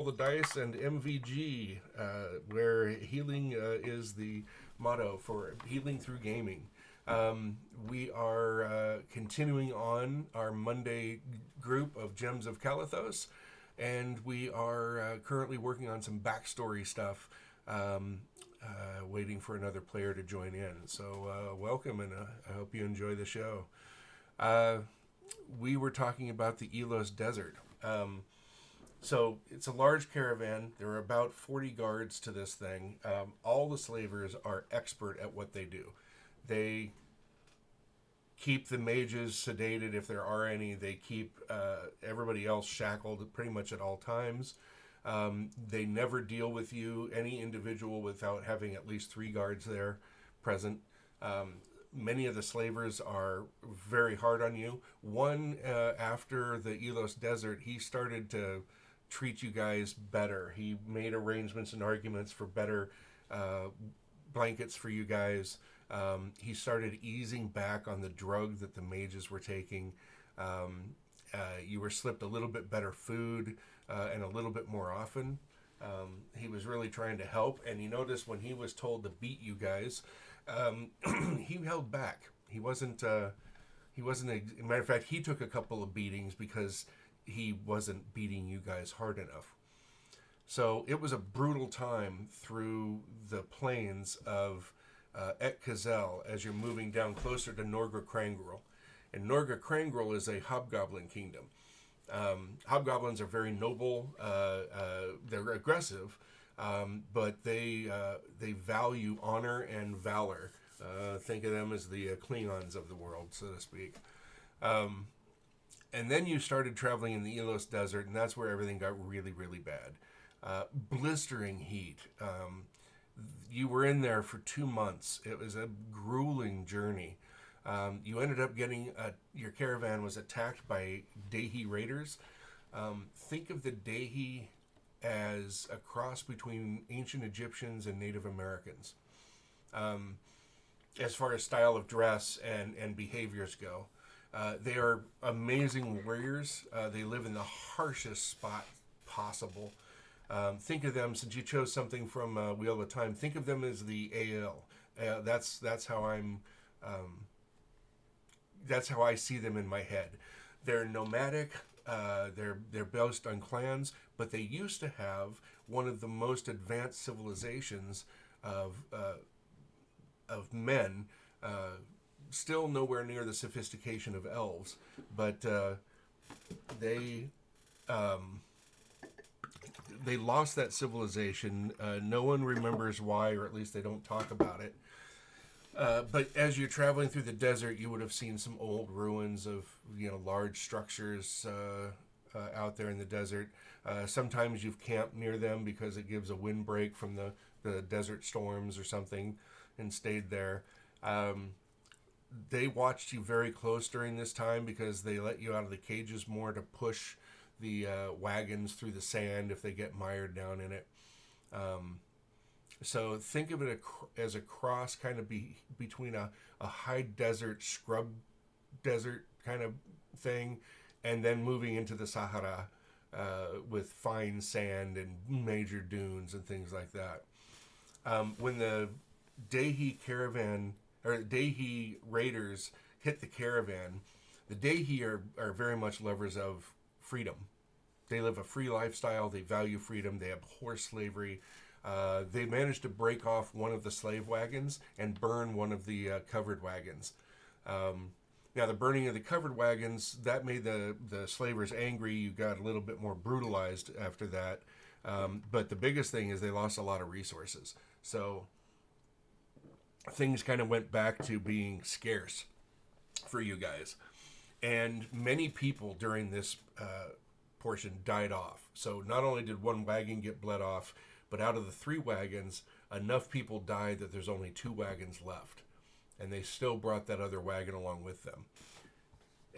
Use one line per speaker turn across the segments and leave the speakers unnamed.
the dice and MVG, where healing is the motto for healing through gaming. We are continuing on our Monday group of Gems of Calathos, and we are currently working on some backstory stuff, waiting for another player to join in. So, welcome, and I hope you enjoy the show. Uh, we were talking about the Elos Desert. So it's a large caravan. There are about 40 guards to this thing. All the slavers are expert at what they do. They keep the mages sedated if there are any. They keep everybody else shackled pretty much at all times. They never deal with you, any individual, without having at least 3 guards there present. Many of the slavers are very hard on you. One, after the Elos Desert, he started to treat you guys better. He made arrangements and arguments for better blankets for you guys. He started easing back on the drug that the mages were taking. You were slipped a little bit better food and a little bit more often. He was really trying to help, and you notice when he was told to beat you guys, he held back. He wasn't. As a matter of fact, he took a couple of beatings because he wasn't beating you guys hard enough. So it was a brutal time through the plains of k2h as you're moving down closer to Norgra Krangrel. And Norgra Krangrel is a hobgoblin kingdom. Hobgoblins are very noble. They're aggressive, but they value honor and valor. Think of them as the Klingons of the world, so to speak. And then you started traveling in the Elos Desert, and that's where everything got really, really bad. Blistering heat. You were in there for 2 months. It was a grueling journey. You ended up getting your caravan was attacked by Dehi raiders. Think of the Dehi as a cross between ancient Egyptians and Native Americans, as far as style of dress and behaviors go. They are amazing warriors. They live in the harshest spot possible. Think of them, since you chose something from Wheel of Time, think of them as the AL. That's how I'm. That's how I see them in my head. They're nomadic. They're based on clans, but they used to have one of the most advanced civilizations of men. Still nowhere near the sophistication of elves, but they lost that civilization. No one remembers why, or at least they don't talk about it. But as you're traveling through the desert, you would have seen some old ruins of large structures out there in the desert. Sometimes you've camped near them because it gives a windbreak from the desert storms or something, and stayed there. They watched you very close during this time because they let you out of the cages more to push the wagons through the sand if they get mired down in it. So think of it as a cross kind of between a high desert, scrub desert kind of thing, and then moving into the Sahara with fine sand and major dunes and things like that. When the Dehi caravan or Dehi raiders hit the caravan, the Dehi are very much lovers of freedom. They live a free lifestyle. They value freedom. They abhor slavery. They managed to break off one of the slave wagons and burn one of the covered wagons. Now, the burning of the covered wagons, that made the slavers angry. You got a little bit more brutalized after that. But the biggest thing is they lost a lot of resources. So things kind of went back to being scarce for you guys. And many people during this portion died off. So not only did one wagon get bled off, but out of the 3 wagons, enough people died that there's only 2 wagons left. And they still brought that other wagon along with them.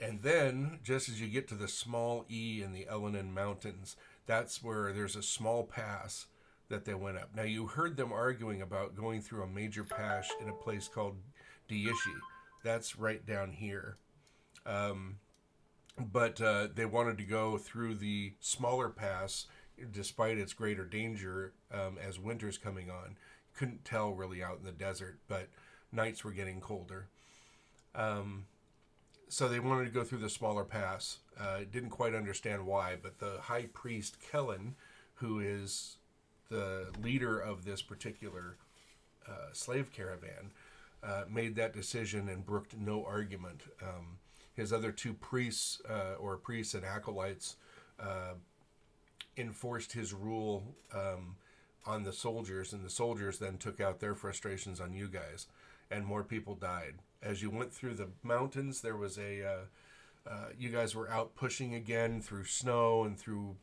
And then, just as you get to the small E in the Elenin Mountains, that's where there's a small pass that they went up. Now, you heard them arguing about going through a major pass in a place called Diishi. That's right down here. But they wanted to go through the smaller pass despite its greater danger as winter's coming on. Couldn't tell really out in the desert, but nights were getting colder. So they wanted to go through the smaller pass. Didn't quite understand why, but the high priest Kellen, who is the leader of this particular slave caravan, made that decision and brooked no argument. His other two priests, priests and acolytes, enforced his rule on the soldiers, and the soldiers then took out their frustrations on you guys, and more people died. As you went through the mountains, there was you guys were out pushing again through snow and through,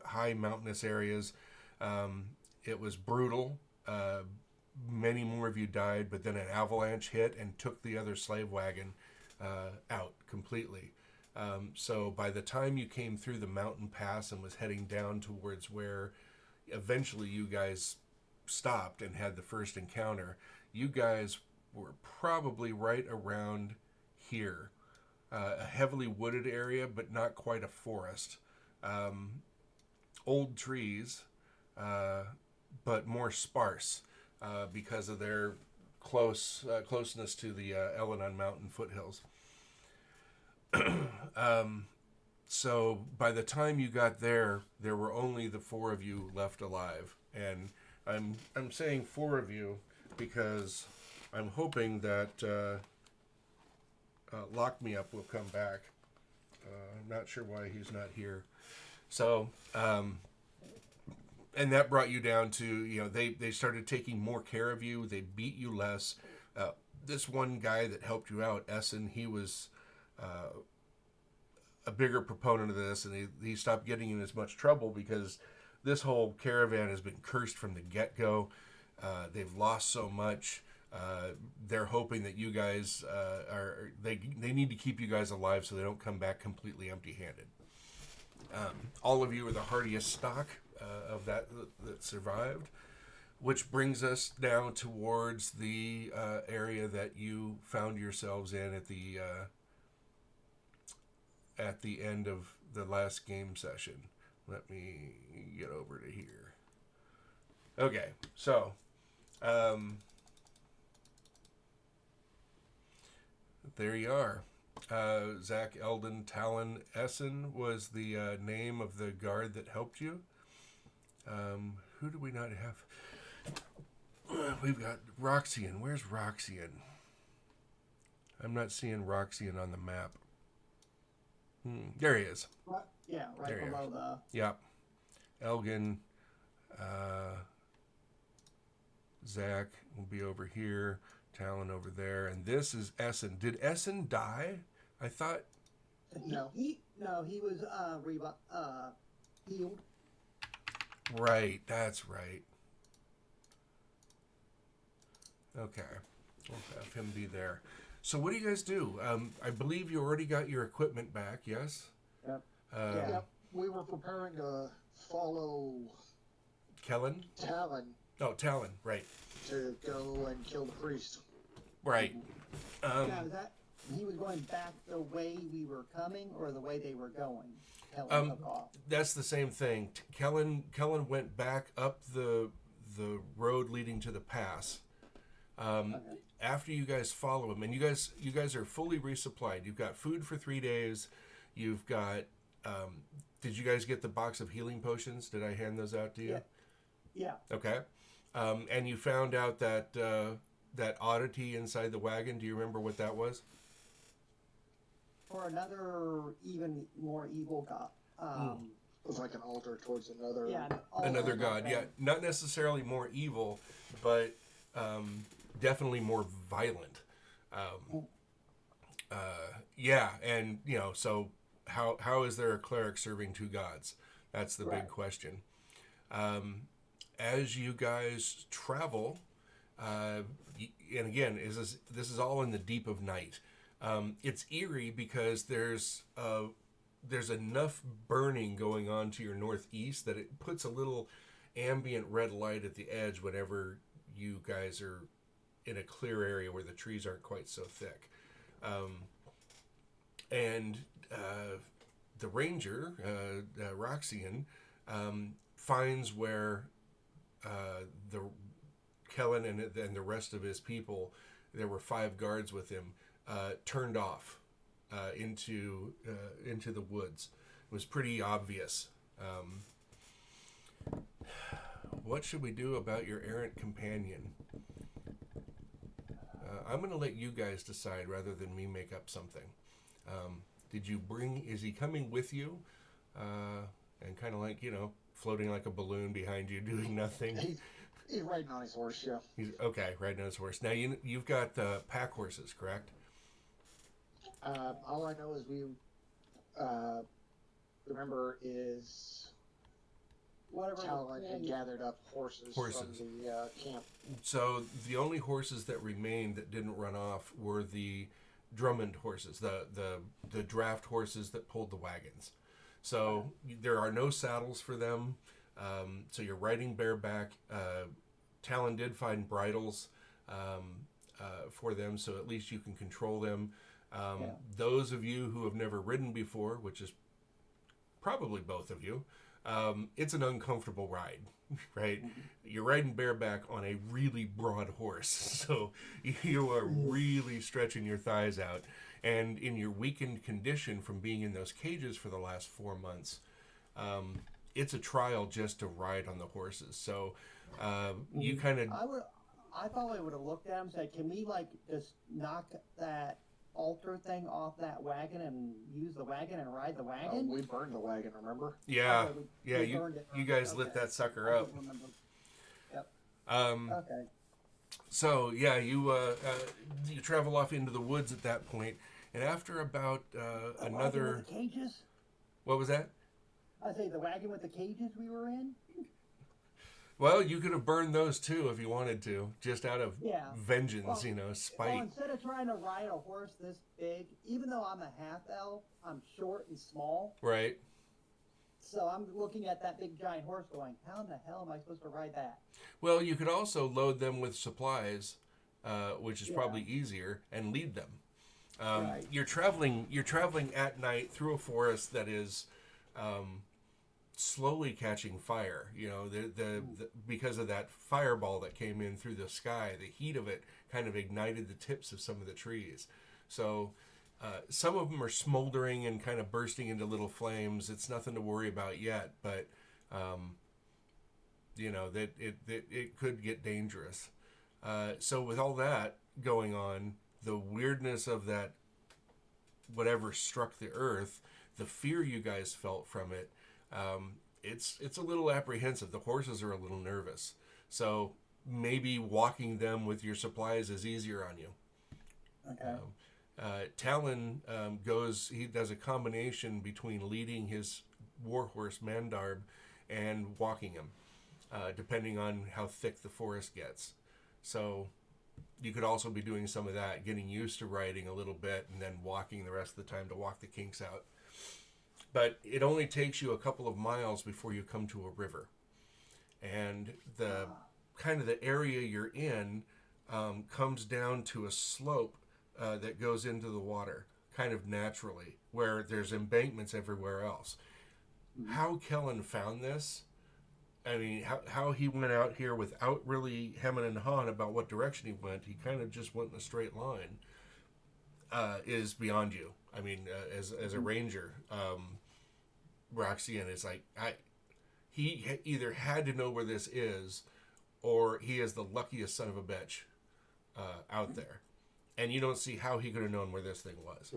high mountainous areas. It was brutal. Many more of you died, but then an avalanche hit and took the other slave wagon out completely. So by the time you came through the mountain pass and was heading down towards where eventually you guys stopped and had the first encounter, you guys were probably right around here. A heavily wooded area, but not quite a forest. Old trees, but more sparse because of their closeness to the Elenon Mountain foothills. So by the time you got there were only the four of you left alive, and I'm saying four of you because I'm hoping that Lock Me Up will come back. I'm not sure why he's not here. So, and that brought you down to, they started taking more care of you. They beat you less. This one guy that helped you out, Essen, he was a bigger proponent of this, and he stopped getting in as much trouble because this whole caravan has been cursed from the get-go. They've lost so much. They're hoping that you guys they need to keep you guys alive so they don't come back completely empty-handed. All of you are the hardiest stock of that survived, which brings us now towards the area that you found yourselves in at the end of the last game session. Let me get over to here. Okay, so there you are. Zach Eldon Talon Essen was the name of the guard that helped you. Who do we not have? We've got Roxian. Where's Roxian? I'm not seeing Roxian on the map. There he is.
Yeah, right there below the...
Yep. Elgin, Zach will be over here, Talon over there, and this is Essen. Did Essen die? I thought...
No, he was healed.
Right, that's right. Okay, we'll have him be there. So what do you guys do? I believe you already got your equipment back, yes?
Yep.
Yep. We were preparing to follow
Kellen?
Talon
Oh, Talon, right.
to go and kill the priest.
Right.
Now, he was going back the way we were coming or the way they were going? Kellen took off.
That's the same thing. Kellen went back up the road leading to the pass. Okay. After you guys follow him, and you guys are fully resupplied. You've got food for 3 days. You've got. Did you guys get the box of healing potions? Did I hand those out to you?
Yeah.
Okay. And you found out that that oddity inside the wagon. Do you remember what that was?
Or another even more evil god.
It was like an altar towards another.
Yeah,
another god. Yeah, not necessarily more evil, but definitely more violent. Yeah, and so how is there a cleric serving two gods? That's the big question. As you guys travel, and again, this is all in the deep of night. It's eerie because there's enough burning going on to your northeast that it puts a little ambient red light at the edge whenever you guys are in a clear area where the trees aren't quite so thick. And the ranger, Roxian, finds where the Kellen and the rest of his people, there were 5 guards with him, turned off into the woods. It was pretty obvious. What should we do about your errant companion? I'm going to let you guys decide rather than me make up something. Is he coming with you? And kind of like, floating like a balloon behind you, doing nothing?
He's riding on his horse, yeah.
He's riding on his horse. Now, you've got pack horses, correct?
All I know is we remember is
Whatever.
Talon had gathered up horses from the camp.
So the only horses that remained that didn't run off were the Drummond horses, the draft horses that pulled the wagons. So there are no saddles for them. So you're riding bareback. Talon did find bridles for them, so at least you can control them. Those of you who have never ridden before, which is probably both of you, it's an uncomfortable ride, right? You're riding bareback on a really broad horse, so you are really stretching your thighs out. And in your weakened condition from being in those cages for the last 4 months, it's a trial just to ride on the horses. So you kind of...
I probably would have looked at him and said, can we, just knock that altar thing off that wagon and use the wagon and ride the wagon?
We burned the wagon, remember?
Yeah,
we burned it.
you guys lit that sucker up.
Yep. Okay.
So yeah, you travel off into the woods at that point, and after about another...
With the cages?
What was that?
I say the wagon with the cages we were in?
Well, you could have burned those too if you wanted to, just out of vengeance, spite.
Well, instead of trying to ride a horse this big, even though I'm a half elf, I'm short and small.
Right.
So I'm looking at that big giant horse going, how in the hell am I supposed to ride that?
Well, you could also load them with supplies, which is probably easier, and lead them.
Right.
You're traveling at night through a forest that is slowly catching fire. Because of that fireball that came in through the sky, the heat of it kind of ignited the tips of some of the trees. So some of them are smoldering and kind of bursting into little flames. It's nothing to worry about yet, but that it could get dangerous. So with all that going on, the weirdness of that whatever struck the earth, the fear you guys felt from it, it's a little apprehensive. The horses are a little nervous. So maybe walking them with your supplies is easier on you.
Okay.
Talon he does a combination between leading his warhorse Mandarb and walking him, depending on how thick the forest gets. So you could also be doing some of that, getting used to riding a little bit and then walking the rest of the time to walk the kinks out. But it only takes you a couple of miles before you come to a river. And the kind of the area you're in comes down to a slope that goes into the water, kind of naturally, where there's embankments everywhere else. How Kellen found this, I mean, how he went out here without really hemming and hawing about what direction he went, he kind of just went in a straight line, is beyond you. I mean, as a ranger, Roxian is like, he either had to know where this is, or he is the luckiest son of a bitch out there. And you don't see how he could have known where this thing was.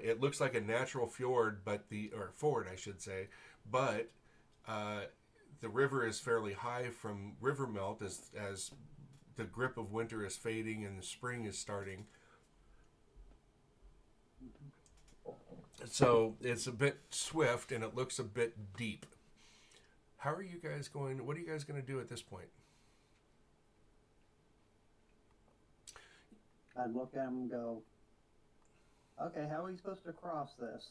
It looks like a natural fjord, or ford, I should say, but the river is fairly high from river melt as the grip of winter is fading and the spring is starting. So it's a bit swift and it looks a bit deep. What are you guys going to do at this point?
I'd look at him and go, okay, how are we supposed to cross this?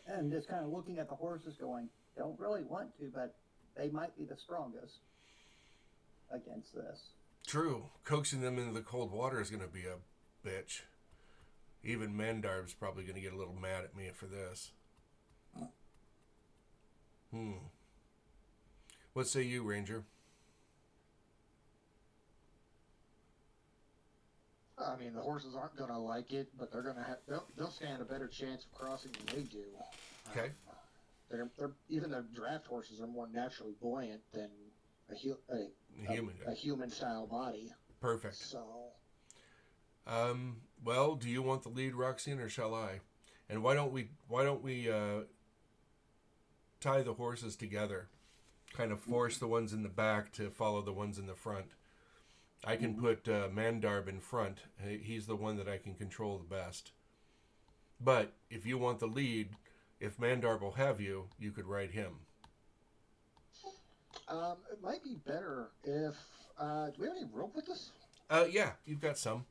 And just kind of looking at the horses going, don't really want to, but they might be the strongest against this.
True. Coaxing them into the cold water is going to be a bitch. Even Mandarb's probably going to get a little mad at me for this. What say you, Ranger?
I mean, the horses aren't going to like it, but they're going to have they'll stand a better chance of crossing than they do.
Okay.
They're even the draft horses are more naturally buoyant than a human style body.
Perfect.
So,
well, do you want the lead, Roxanne, or shall I? And why don't we tie the horses together, kind of force the ones in the back to follow the ones in the front. I can put Mandarb in front. He's the one that I can control the best. But if you want the lead, if Mandarb will have you, you could ride him.
it might be better if do we have any rope with us?
Yeah, you've got some.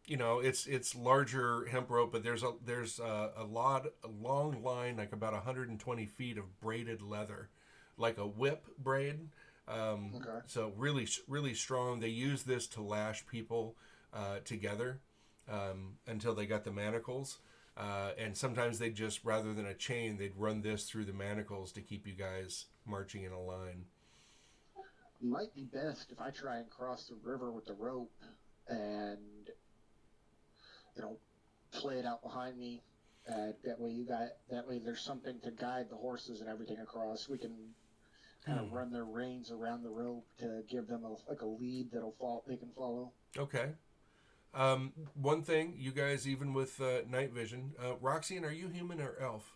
You know, it's larger hemp rope, but there's a long line, like about 120 feet of braided leather, like a whip braid.
Okay.
So really strong. They use this to lash people together until they got the manacles. And sometimes they just, rather than a chain, they'd run this through the manacles to keep you guys marching in a line.
Might be best if I try and cross the river with the rope and, play it out behind me. That way there's something to guide the horses and everything across. We can kind of run their reins around the rope to give them a lead they can follow.
Okay. One thing, you guys, even with night vision, Roxanne, are you human or elf?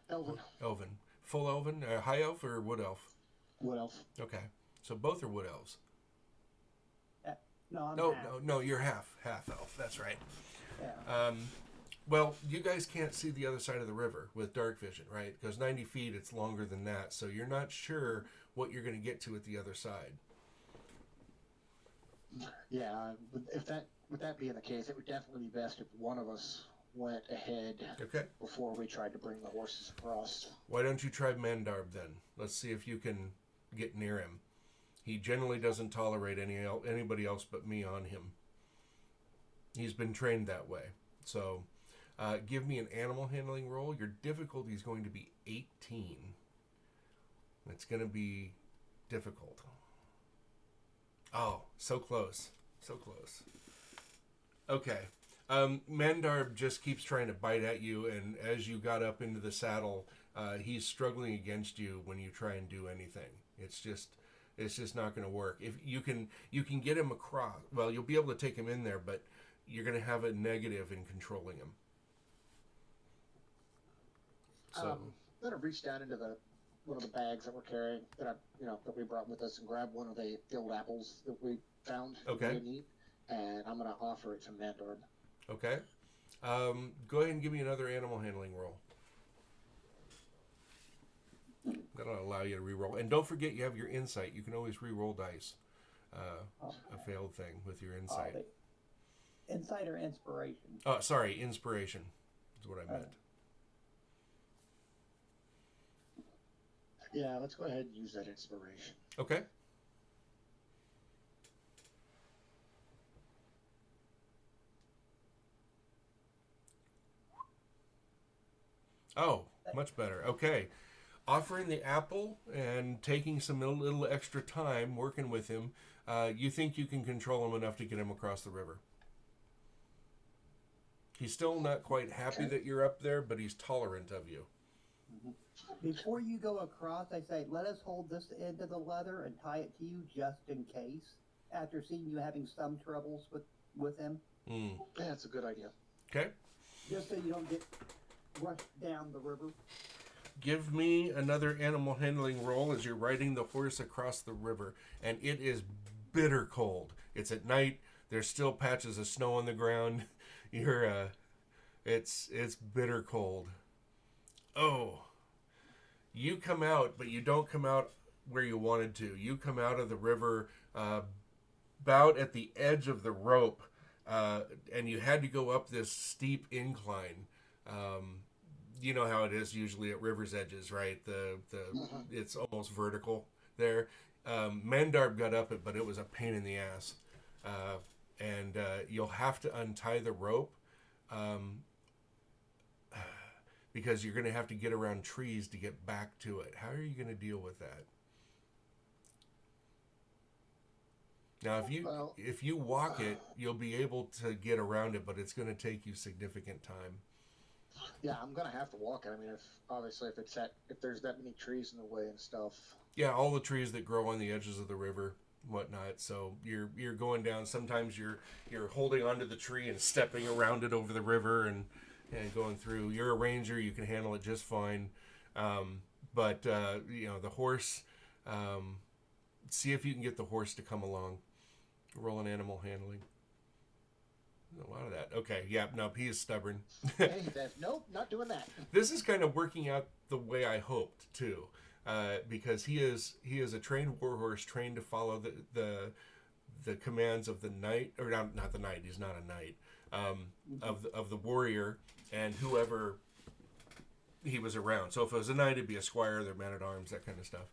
Elven.
Elven. Full elven? High elf or wood elf?
Wood elf.
Okay. So both are wood elves.
No, I'm half.
No, you're half elf. That's right.
Yeah.
Well, you guys can't see the other side of the river with dark vision, right? Because 90 feet, it's longer than that. So you're not sure what you're going to get to at the other side.
Yeah, with that being the case, it would definitely be best if one of us went ahead before we tried to bring the horses across.
Why don't you try Mandarb then? Let's see if you can get near him. He generally doesn't tolerate anybody else but me on him. He's been trained that way. So give me an animal handling roll. Your difficulty is going to be 18. It's going to be difficult. Oh, so close. So close. Okay. Mandarb just keeps trying to bite at you, and as you got up into the saddle, he's struggling against you when you try and do anything. It's just not going to work. If you can get him across, well, you'll be able to take him in there, but you're going to have a negative in controlling him. So
I'm gonna reach down into one of the bags that we're carrying that we brought with us and grab one of the old apples that we found.
Okay.
And I'm gonna offer it to Mandarb.
Okay. Go ahead and give me another animal handling roll. That'll allow you to re-roll. And don't forget you have your insight. You can always re-roll dice. A failed thing with your insight.
Insight or inspiration?
Oh, sorry, inspiration is what I meant.
Yeah, let's go ahead and use that inspiration.
Okay. Oh, much better. Okay. Offering the apple and taking some little extra time working with him, you think you can control him enough to get him across the river. He's still not quite happy that you're up there, but he's tolerant of you.
Before you go across, I say, let us hold this end of the leather and tie it to you just in case, after seeing you having some troubles with him.
Yeah, that's a good idea.
Okay.
Just so you don't get rushed down the river.
Give me another animal handling roll as you're riding the horse across the river, and it is bitter cold. It's at night. There's still patches of snow on the ground. It's bitter cold. Oh, you come out, but you don't come out where you wanted to. You come out of the river about at the edge of the rope, and you had to go up this steep incline. You know how it is usually at river's edges, right? It's almost vertical there. Mandarb got up it, but it was a pain in the ass. and you'll have to untie the rope because you're going to have to get around trees to get back to it. How are you going to deal with that? Now, if you walk it, you'll be able to get around it, but it's going to take you significant time.
Yeah, I'm gonna have to walk it. I mean, if there's that many trees in the way and stuff.
Yeah, all the trees that grow on the edges of the river, whatnot. So you're going down. Sometimes you're holding onto the tree and stepping around it over the river and going through. You're a ranger. You can handle it just fine. But the horse. See if you can get the horse to come along. Roll an animal handling. A lot of that. Okay, yeah, no, he is stubborn.
Hey, nope, not doing that.
This is kind of working out the way I hoped too, because he is a trained warhorse, trained to follow the commands of the knight, or not the knight. He's not a knight. Of the warrior and whoever he was around. So if it was a knight, it'd be a squire, their man at arms, that kind of stuff.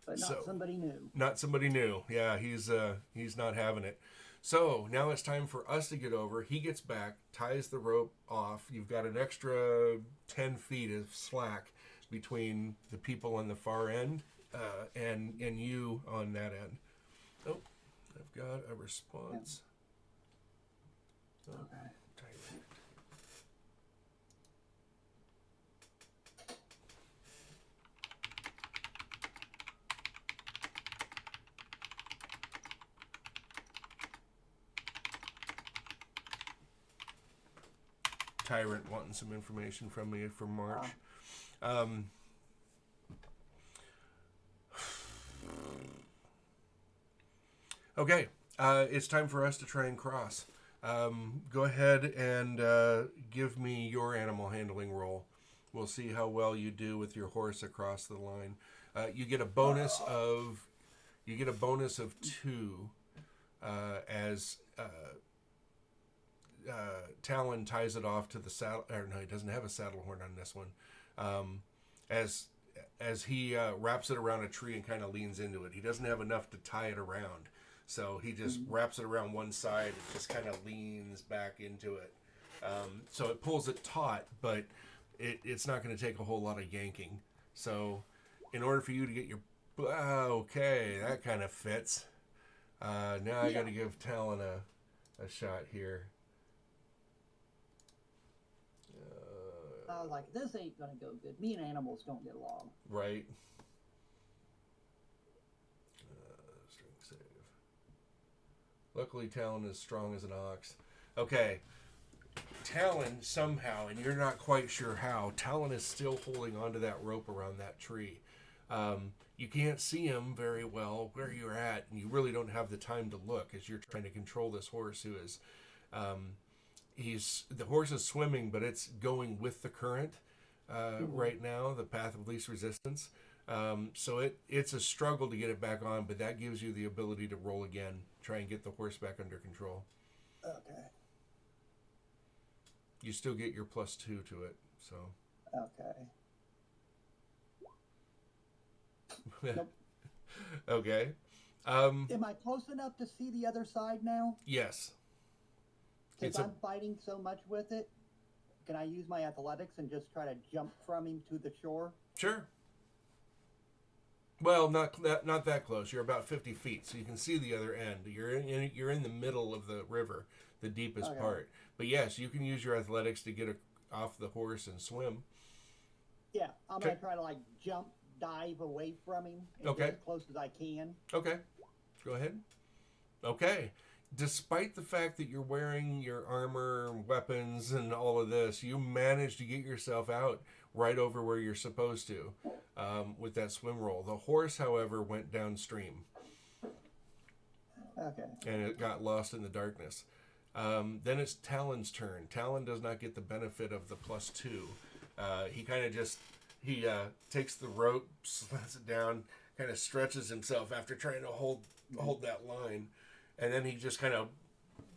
But not somebody new.
Not somebody new. Yeah, he's not having it. So now it's time for us to get over. He gets back, ties the rope off. You've got an extra 10 feet of slack between the people on the far end and you on that end. Oh, I've got a response.
Yeah.
Oh,
Okay.
Tyrant wanting some information from me for March. Okay, it's time for us to try and cross. Go ahead and give me your animal handling roll. We'll see how well you do with your horse across the line. You get a bonus of 2 as Talon ties it off to the saddle. Or no, he doesn't have a saddle horn on this one. As he wraps it around a tree and kind of leans into it. He doesn't have enough to tie it around, so he just wraps it around one side and just kind of leans back into it. So it pulls it taut, but it's not going to take a whole lot of yanking. So in order for you to get your... Okay, that kind of fits. Now I got to give Talon a shot here.
I was like, this ain't gonna go good. Me and animals don't get along.
Right. Strength save. Luckily, Talon is strong as an ox. Okay. Talon, somehow, and you're not quite sure how, Talon is still holding onto that rope around that tree. You can't see him very well where you're at, and you really don't have the time to look as you're trying to control this horse who is... the horse is swimming, but it's going with the current right now, the path of least resistance. So it's a struggle to get it back on, but that gives you the ability to roll again, try and get the horse back under control.
Okay.
You still get your +2 to it, so.
Okay. Nope.
Okay.
Am I close enough to see the other side now?
Yes.
Because I'm fighting so much with it, can I use my athletics and just try to jump from him to the shore?
Sure. Well, not that close. You're about 50 feet, so you can see the other end. You're in the middle of the river, the deepest part. But yes, you can use your athletics to get off the horse and swim.
Yeah, I'm going to try to jump, dive away from him and get as close as I can.
Okay. Go ahead. Okay. Despite the fact that you're wearing your armor, weapons, and all of this, you managed to get yourself out right over where you're supposed to with that swim roll. The horse, however, went downstream.
Okay.
And it got lost in the darkness. Then it's Talon's turn. Talon does not get the benefit of the +2. He kind of just... He takes the rope, slants it down, kind of stretches himself after trying to hold that line. And then he just kind of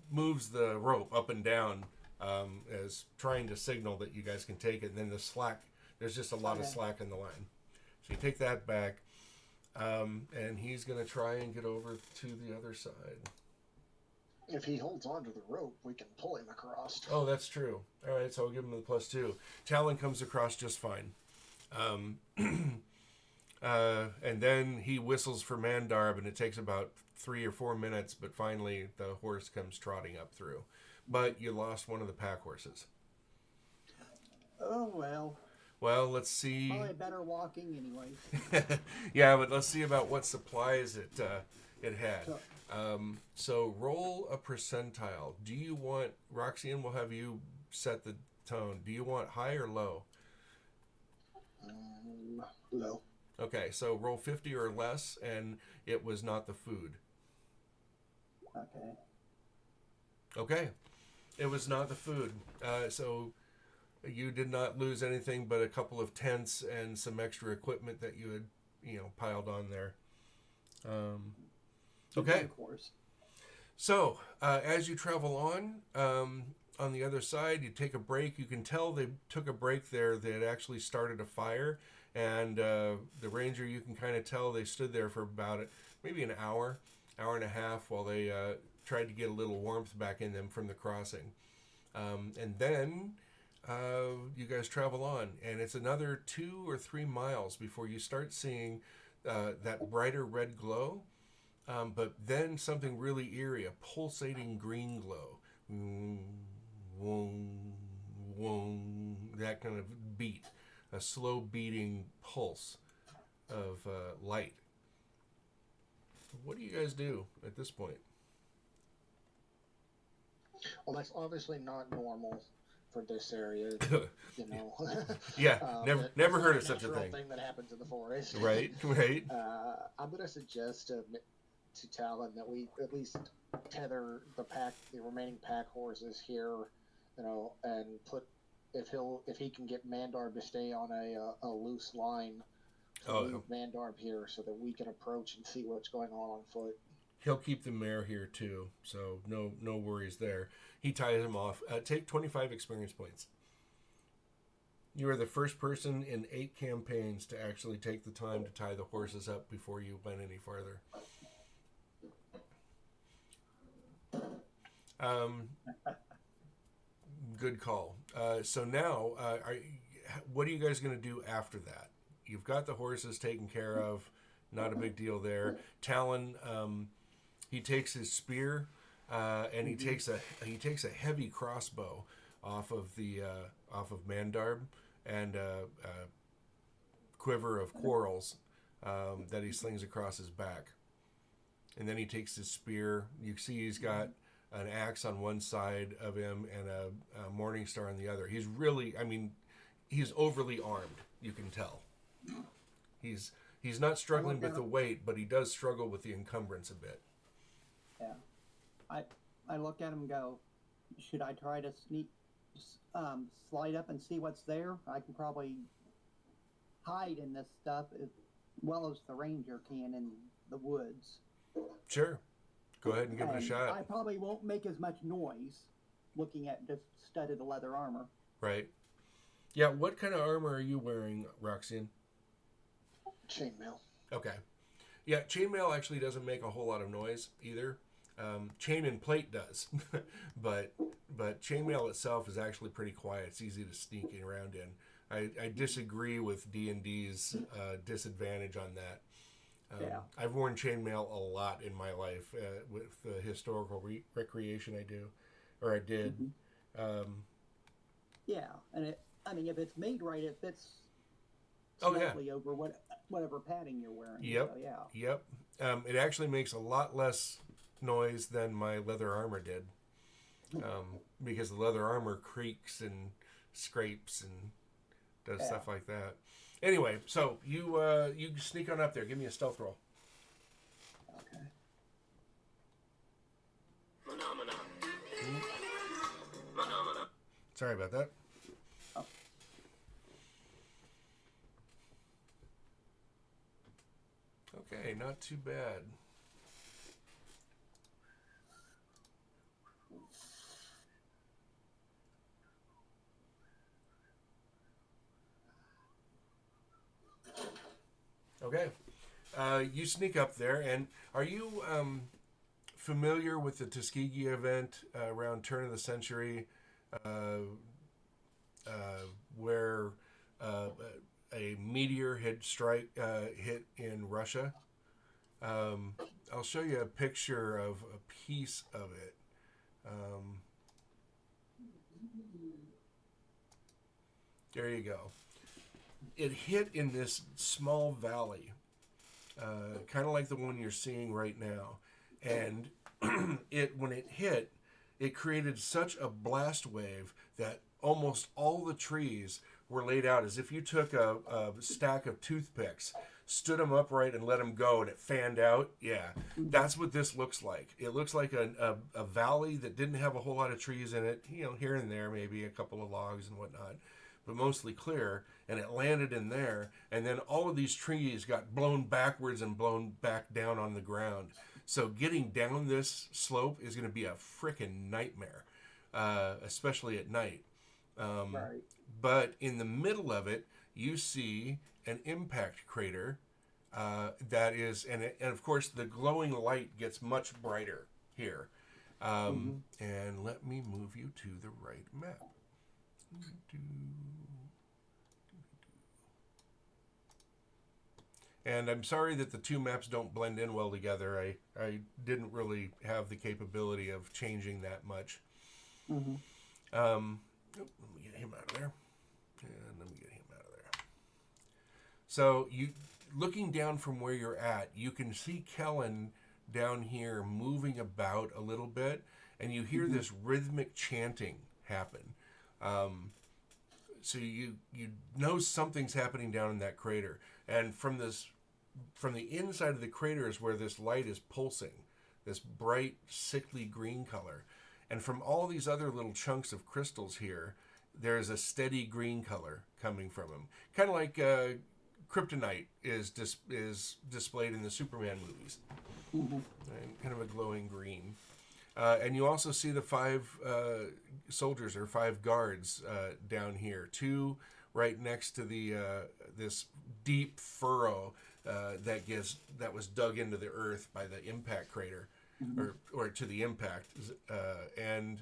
moves the rope up and down as trying to signal that you guys can take it. And then the slack, there's just a lot of slack in the line. So you take that back. and he's going to try and get over to the other side.
If he holds onto the rope, we can pull him across.
Oh, that's true. All right, so I'll give him the +2. Talon comes across just fine. And then he whistles for Mandarb, and it takes about 3 or 4 minutes, but finally the horse comes trotting up through. But you lost one of the pack horses.
Oh, well.
Well, let's see.
Probably better walking anyway.
Yeah, but let's see about what supplies it had. So roll a percentile. Do you want, Roxanne will have you set the tone. Do you want high or low?
Low.
Okay, so roll 50 or less, and it was not the food.
Okay.
Okay, it was not the food. So you did not lose anything but a couple of tents and some extra equipment that you had, piled on there. Okay.
Of course.
So as you travel on the other side, you take a break. You can tell they took a break there. They had actually started a fire, and the ranger, you can kind of tell they stood there for about maybe an hour and a half while they tried to get a little warmth back in them from the crossing. And then you guys travel on, and it's another 2 or 3 miles before you start seeing that brighter red glow, but then something really eerie, a pulsating green glow. That kind of beat, a slow beating pulse of light. What do you guys do at this point?
Well, that's obviously not normal for this area,
Yeah, never heard of such a
natural
thing.
That happens in the forest.
Right.
I'm going to suggest to Talon that we at least tether the remaining pack horses here, and put if he can get Mandarb to stay on a loose line, leave Mandarb here so that we can approach and see what's going on foot.
He'll keep the mare here too, so no worries there. He ties him off. Take 25 experience points. You are the first person in 8 campaigns to actually take the time to tie the horses up before you went any farther. Good call. So now, what are you guys going to do after that? You've got the horses taken care of. Not a big deal there. Talon, he takes his spear, and he takes a heavy crossbow off of Mandarb, and a quiver of quarrels that he slings across his back. And then he takes his spear. You see he's got an axe on one side of him and a morning star on the other. He's really, he's overly armed. You can tell. He's not struggling with the weight, but he does struggle with the encumbrance a bit.
Yeah. I look at him and go, should I try to slide up and see what's there? I can probably hide in this stuff as well as the ranger can in the woods.
Sure. Go ahead and give it a shot.
I probably won't make as much noise looking at just studded leather armor.
Right. Yeah, what kind of armor are you wearing, Roxanne?
Chainmail.
Okay. Yeah, chainmail actually doesn't make a whole lot of noise either. Chain and plate does, but chainmail itself is actually pretty quiet. It's easy to sneak around in. I disagree with D&D's disadvantage on that. I've worn chainmail a lot in my life with the historical recreation I did.
Yeah, and if it's made right, it fits snugly over whatever padding you're wearing.
Yep.
So, yeah.
Yep. It actually makes a lot less noise than my leather armor did, because the leather armor creaks and scrapes and does stuff like that. Anyway, so you sneak on up there. Give me a stealth roll.
Okay.
Sorry about that.
Oh.
Okay, not too bad. Okay. You sneak up there, and are you familiar with the Tuskegee event around turn of the century, uh, where uh, a meteor had hit in Russia? Um, I'll show you a picture of a piece of it. Um, there you go. It hit in this small valley, kind of like the one you're seeing right now, and when it hit, it created such a blast wave that almost all the trees were laid out as if you took a stack of toothpicks, stood them upright, and let them go, and it fanned out. Yeah, that's what this looks like. It looks like a valley that didn't have a whole lot of trees in it, here and there, maybe a couple of logs and whatnot, but mostly clear, and it landed in there, and then all of these trees got blown backwards and blown back down on the ground. So getting down this slope is going to be a freaking nightmare, especially at night.
Right.
But in the middle of it, you see an impact crater that is, and of course, the glowing light gets much brighter here. And let me move you to the right map. And I'm sorry that the two maps don't blend in well together. I didn't really have the capability of changing that much.
Mm-hmm.
Let me get him out of there. And let me get him out of there. So you, looking down from where you're at, you can see Kellen down here moving about a little bit, and you hear this rhythmic chanting happen. So you know something's happening down in that crater, and from the inside of the crater is where this light is pulsing, this bright, sickly green color, and from all these other little chunks of crystals here, there's a steady green color coming from them, kind of like kryptonite is displayed in the Superman movies, right? Kind of a glowing green. And you also see the 5 soldiers or 5 guards down here. 2 right next to the this deep furrow that was dug into the earth by the impact crater, or to the impact, and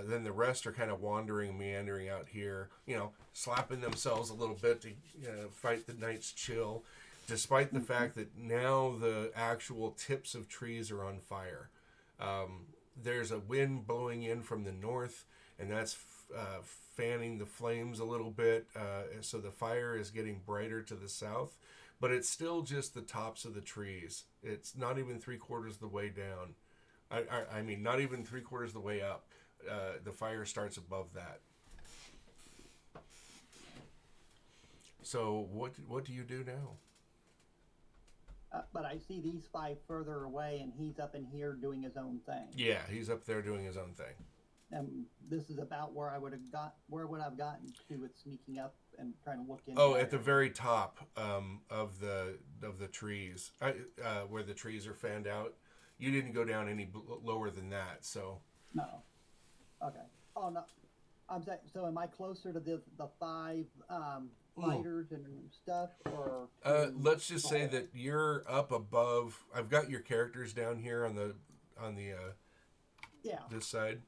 then the rest are kind of wandering, meandering out here, slapping themselves a little bit to fight the night's chill, despite the fact that now the actual tips of trees are on fire. There's a wind blowing in from the north, and that's fanning the flames a little bit. So the fire is getting brighter to the south, but it's still just the tops of the trees. It's not even 3/4 of the way down. I mean, not even 3/4 of the way up. The fire starts above that. So what do you do now?
But I see these 5 further away, and he's up in here doing his own thing.
Yeah, he's up there doing his own thing.
And this is about where I would have got. Where would I've gotten to with sneaking up and trying to look in?
Oh, at the very top of the trees, where the trees are fanned out. You didn't go down any lower than that, so.
No. Okay. Oh no. I'm saying. So am I closer to the 5 fighters and stuff, or?
Let's just say that you're up above. I've got your characters down here on the this side.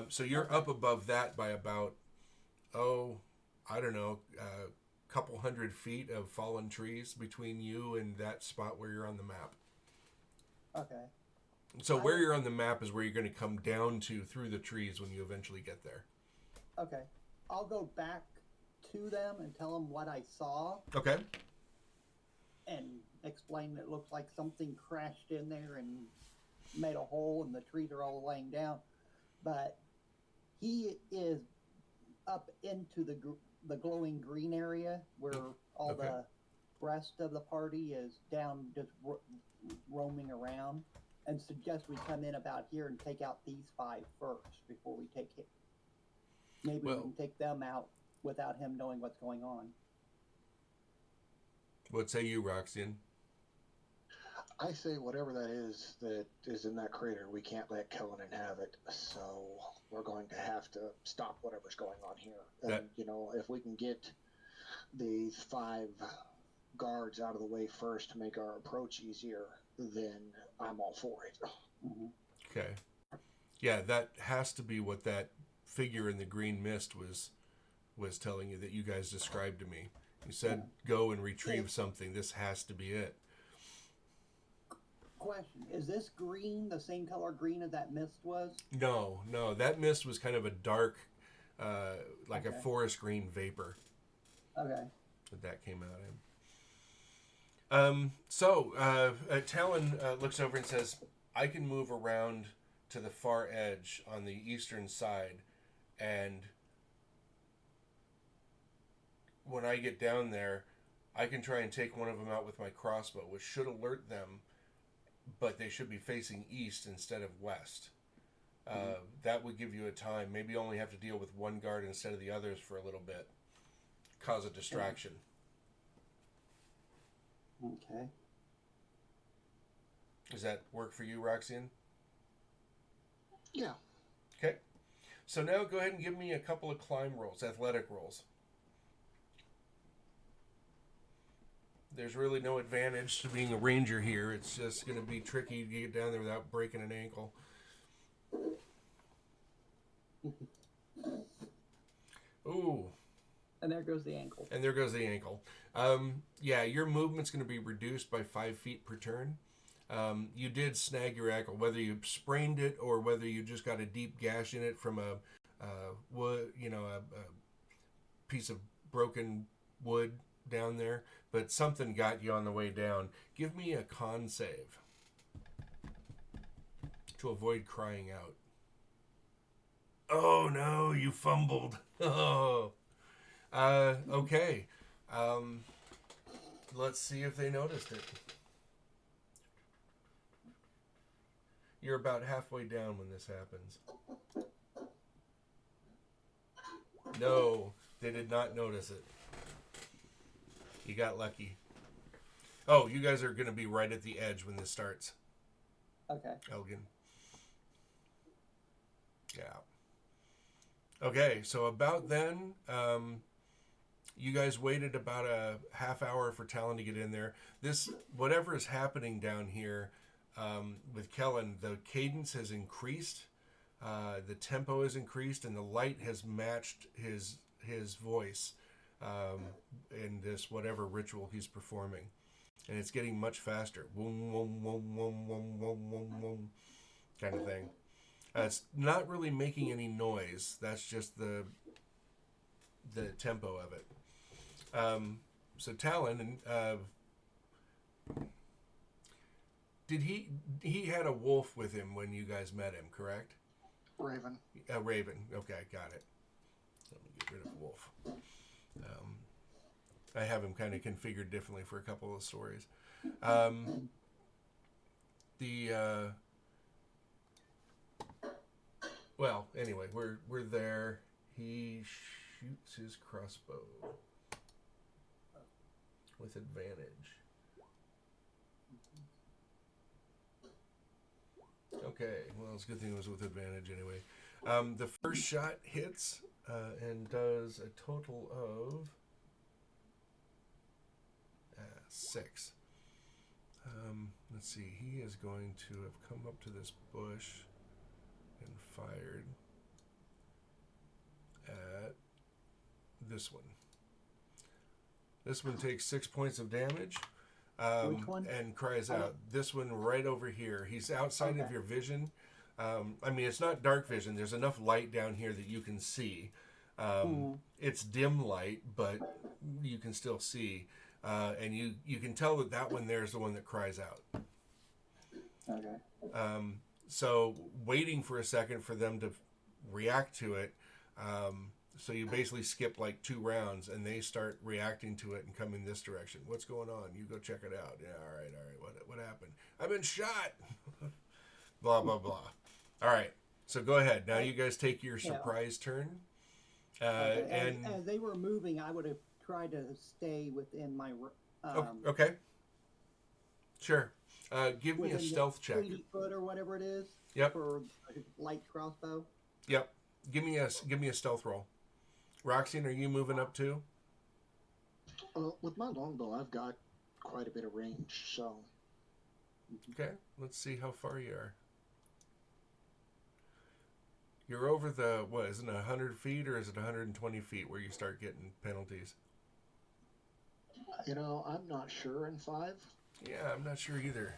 So you're up above that by about, I don't know, a couple 100 feet of fallen trees between you and that spot where you're on the map.
Okay.
So where you're on the map is where you're going to come down to through the trees when you eventually get there.
Okay. I'll go back to them and tell them what I saw.
Okay.
And explain that it looks like something crashed in there and made a hole, and the trees are all laying down. But he is up into the glowing green area where all the rest of the party is down, just roaming around, and suggest we come in about here and take out these 5 first before we take it. Maybe we can take them out without him knowing what's going on.
What say you, Roxanne?
I say whatever that is in that crater, we can't let Kellen have it. So we're going to have to stop whatever's going on here. And, if we can get these 5 guards out of the way first to make our approach easier, then I'm all for it.
Mm-hmm.
Okay. Yeah, that has to be what that figure in the green mist was telling you, that you guys described to me. You said, go and retrieve something. This has to be it.
Question: is this green the same color green as that mist was?
No, that mist was kind of a dark, like a
Okay.
forest green vapor
Okay.
that came out in. Talon looks over and says, I can move around to the far edge on the eastern side, and when I get down there, I can try and take one of them out with my crossbow, which should alert them, but they should be facing east instead of west. That would give you a time. Maybe only have to deal with one guard instead of the others for a little bit. Cause a distraction.
Okay.
Does that work for you, Roxanne?
Yeah.
Okay. So now go ahead and give me a couple of climb rolls, athletic rolls. There's really no advantage to being a ranger here. It's just going to be tricky to get down there without breaking an ankle. Ooh.
And there goes the ankle.
And there goes the ankle. Yeah, your movement's going to be reduced by 5 feet per turn. You did snag your ankle, whether you sprained it or whether you just got a deep gash in it from a piece of broken wood down there, but something got you on the way down. Give me a con save to avoid crying out. Oh no, you fumbled. Oh. Okay. Let's see if they noticed it. You're about halfway down when this happens. No, they did not notice it. You got lucky. Oh, you guys are going to be right at the edge when this starts.
Okay.
Elgin. Yeah. Okay, so about then, you guys waited about a half hour for Talon to get in there. This, whatever is happening down here with Kellen, the cadence has increased, the tempo has increased, and the light has matched his voice in this whatever ritual he's performing. And it's getting much faster. Wom, wom, wom, wom, wom, wom, wom, wom, kind of thing. It's not really making any noise. That's just the tempo of it. So Talon, did he had a wolf with him when you guys met him, correct?
Raven.
A raven. Okay, got it. Let me get rid of wolf. I have him kind of configured differently for a couple of stories. Well, anyway, we're there. He shoots his crossbow with advantage. Okay, well, it's a good thing it was with advantage anyway. The first shot hits and does a total of 6. Let's see, he is going to have come up to this bush and fired at this one. This one takes 6 points of damage.
Which one?
And cries out. This one right over here. He's outside of your vision. I mean, it's not dark vision. There's enough light down here that you can see. It's dim light, but you can still see. And you can tell that one there is the one that cries out.
Okay.
So waiting for a second for them to react to it. So you basically skip like 2 rounds, and they start reacting to it and come in this direction. What's going on? You go check it out. Yeah, all right. What happened? I've been shot. Blah blah blah. All right. So go ahead. Now you guys take your surprise turn. And
as they were moving, I would have tried to stay within my.
Okay. Sure. Give me a stealth check.
3 foot or whatever it is.
Yep.
For a light crossbow.
Yep. Give me a stealth roll. Roxanne, are you moving up too?
With my longbow, I've got quite a bit of range. So
Okay, let's see how far you are. You're over the, what, is it 100 feet or is it 120 feet where you start getting penalties?
I'm not sure in 5.
Yeah, I'm not sure either.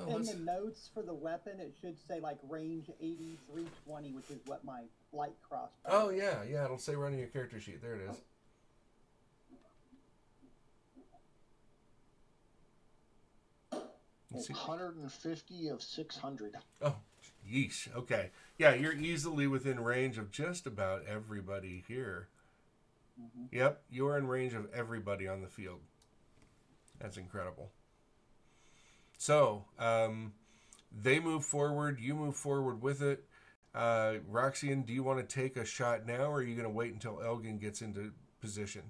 In the notes for the weapon, it should say like range 80, 320, which is what my light crossbow.
Oh, yeah, it'll say right on your character sheet. There it is.
It's 150 of 600.
Oh, yeesh. Okay. Yeah, you're easily within range of just about everybody here.
Mm-hmm.
Yep, you're in range of everybody on the field. That's incredible. So, they move forward. You move forward with it. Roxanne, do you want to take a shot now, or are you going to wait until Elgin gets into position?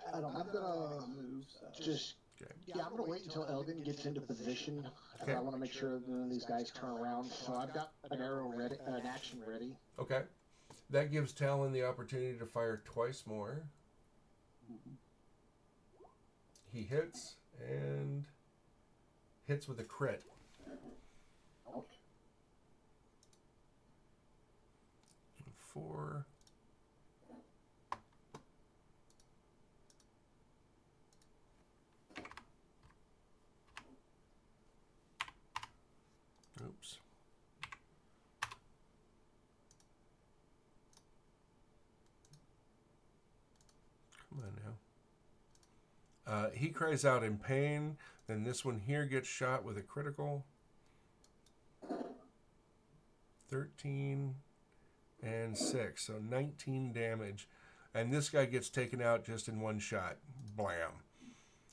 I don't know.
I'm gonna
move. So.
just
Okay.
I'm gonna wait until Elgin gets into position.
Okay.
I want to make sure none of these guys turn around. So I've got an arrow ready, an action ready.
Okay. That gives Talon the opportunity to fire twice more.
Mm-hmm.
He hits and hits with a crit.
Ouch.
4. Oops. Come on now. He cries out in pain. Then this one here gets shot with a critical. 13 and 6. So 19 damage. And this guy gets taken out just in one shot. Blam.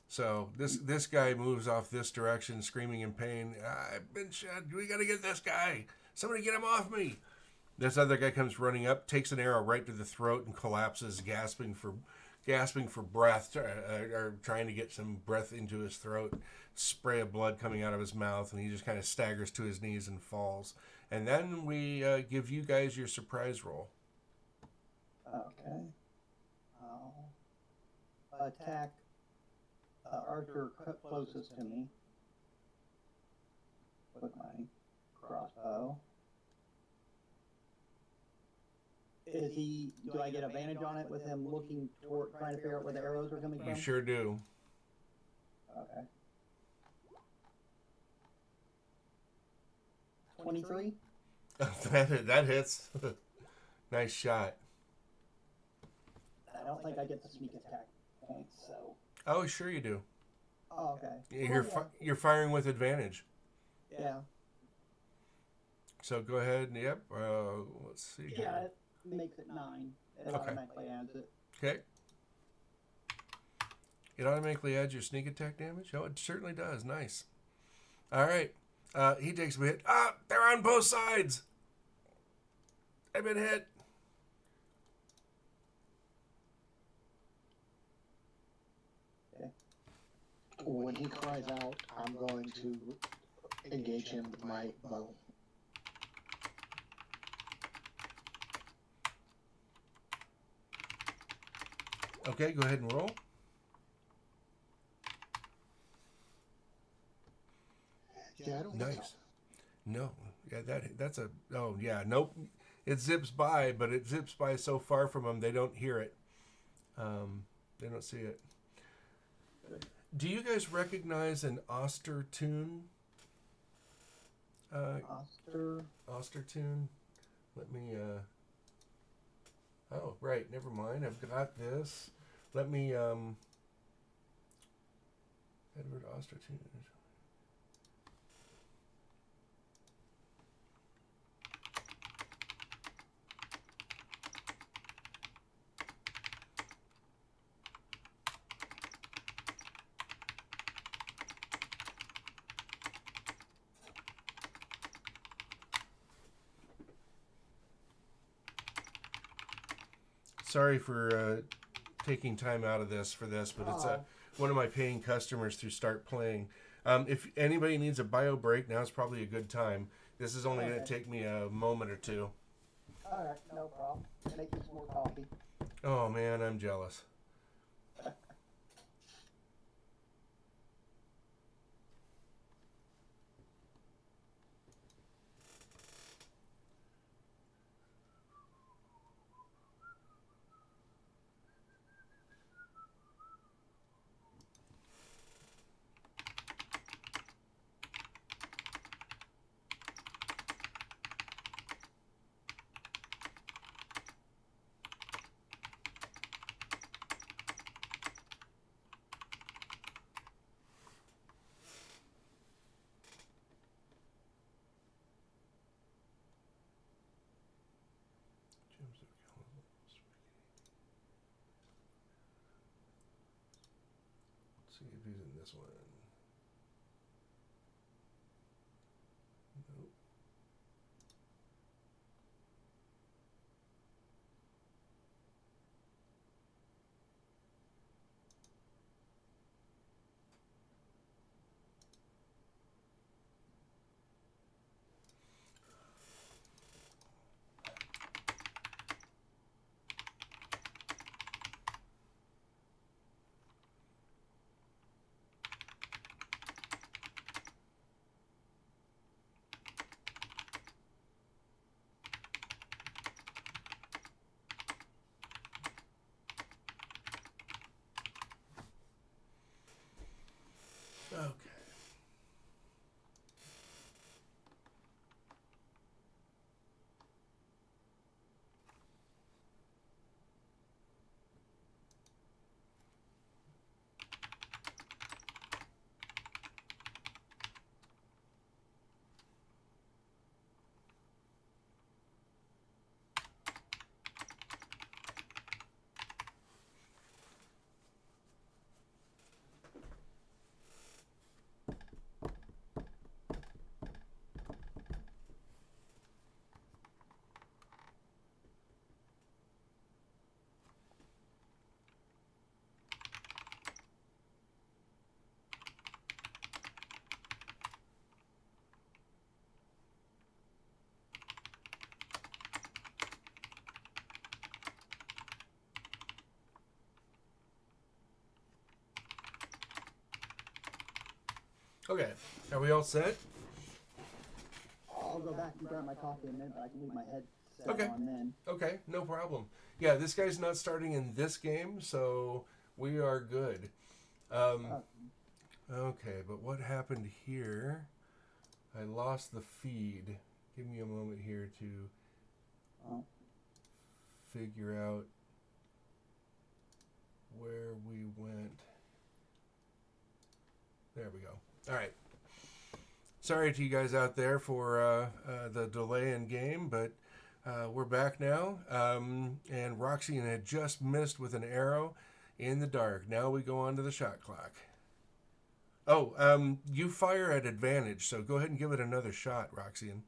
So this guy moves off this direction, screaming in pain. I've been shot. We got to get this guy. Somebody get him off me. This other guy comes running up, takes an arrow right to the throat, and collapses, gasping for breath, or trying to get some breath into his throat. Spray of blood coming out of his mouth, and he just kind of staggers to his knees and falls. And then we give you guys your surprise roll.
Okay. I'll attack Archer closest to me with my crossbow. Do I get advantage on it with him looking toward, trying to figure out where the arrows are coming from?
You sure do.
Okay. 23?
That hits. Nice shot.
I don't think I get the sneak attack points, so.
Oh, sure you do.
Oh, okay.
You're firing with advantage.
Yeah.
So go ahead. Yep. Let's see.
Yeah, it makes it 9. It automatically adds it.
Okay. It automatically adds your sneak attack damage? Oh, it certainly does. Nice. All right. He takes a hit. They're on both sides. I've been hit.
Okay.
When he cries out, I'm going to engage him with my bow.
Okay, go ahead and roll.
Yeah, I don't
Nice.
know.
No. Yeah, that's a... Oh, yeah. Nope. It zips by, but it zips by so far from them, they don't hear it. They don't see it. Do you guys recognize an Oster tune? Oster tune? Let me... Oh, right. Never mind. I've got this. Let me... Edward Oster tune. Sorry for taking time out of this for this, but it's one of my paying customers through Start Playing. If anybody needs a bio break, now's probably a good time. This is only going to take me a moment or two.
All right, no problem. Make me some more coffee.
Oh, man, I'm jealous. see if he's in this one. Nope. Okay. Okay. Are we all set?
I'll go back and grab my coffee in a minute, but I can leave my headset
Okay.
on then.
Okay, no problem. Yeah, this guy's not starting in this game, so we are good. Okay, but what happened here? I lost the feed. Give me a moment here to
Oh.
figure out where we went. There we go. All right. Sorry to you guys out there for the delay in game, but we're back now. And Roxanne had just missed with an arrow in the dark. Now we go on to the shot clock. Oh, you fire at advantage, so go ahead and give it another shot, Roxanne.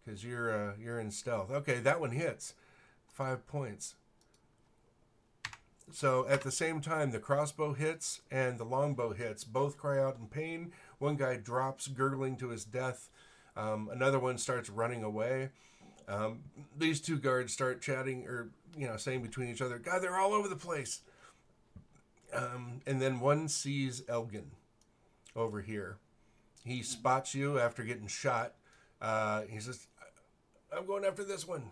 Because you're in stealth. Okay, that one hits. 5 points. So at the same time, the crossbow hits and the longbow hits. Both cry out in pain. One guy drops, gurgling to his death. Another one starts running away. These two guards start chatting or saying between each other, "God, they're all over the place." And then one sees Elgin over here. He spots you after getting shot. He says, "I'm going after this one."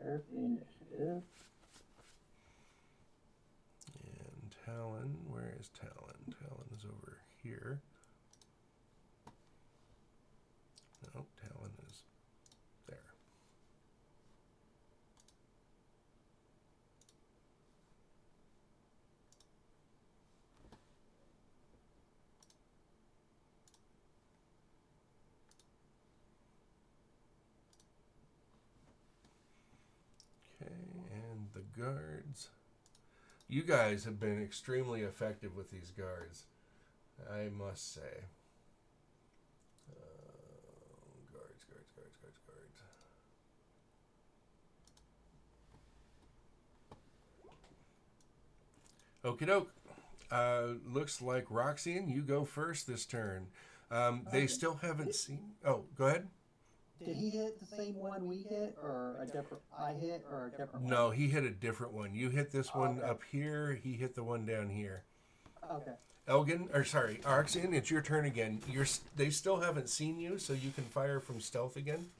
There's the initiative.
And Talon, where is Talon? Talon is over here. No, Talon is there. Okay, and the guards. You guys have been extremely effective with these guards, I must say. Guards. Okie doke. Looks like Roxanne, you go first this turn. They still haven't seen. Oh, go ahead.
Did he hit the same one we hit, or a different? I hit, or a different one?
No, he hit a different one. You hit this one
Okay.
up here. He hit the one down here.
Okay.
Roxanne, it's your turn again. They still haven't seen you, so you can fire from stealth again.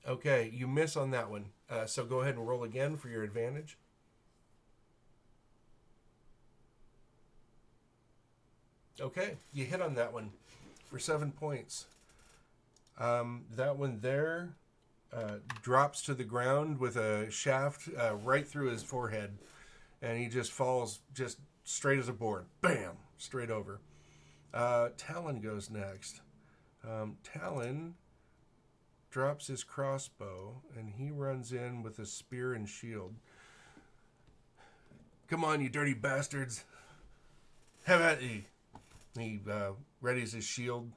Okay, you miss on that one. So go ahead and roll again for your advantage. Okay, you hit on that one for 7 points. That one there drops to the ground with a shaft right through his forehead, and he just falls just straight as a board. Bam! Straight over. Talon goes next. Talon drops his crossbow, and he runs in with a spear and shield. Come on, you dirty bastards. Have at ye. He readies his shield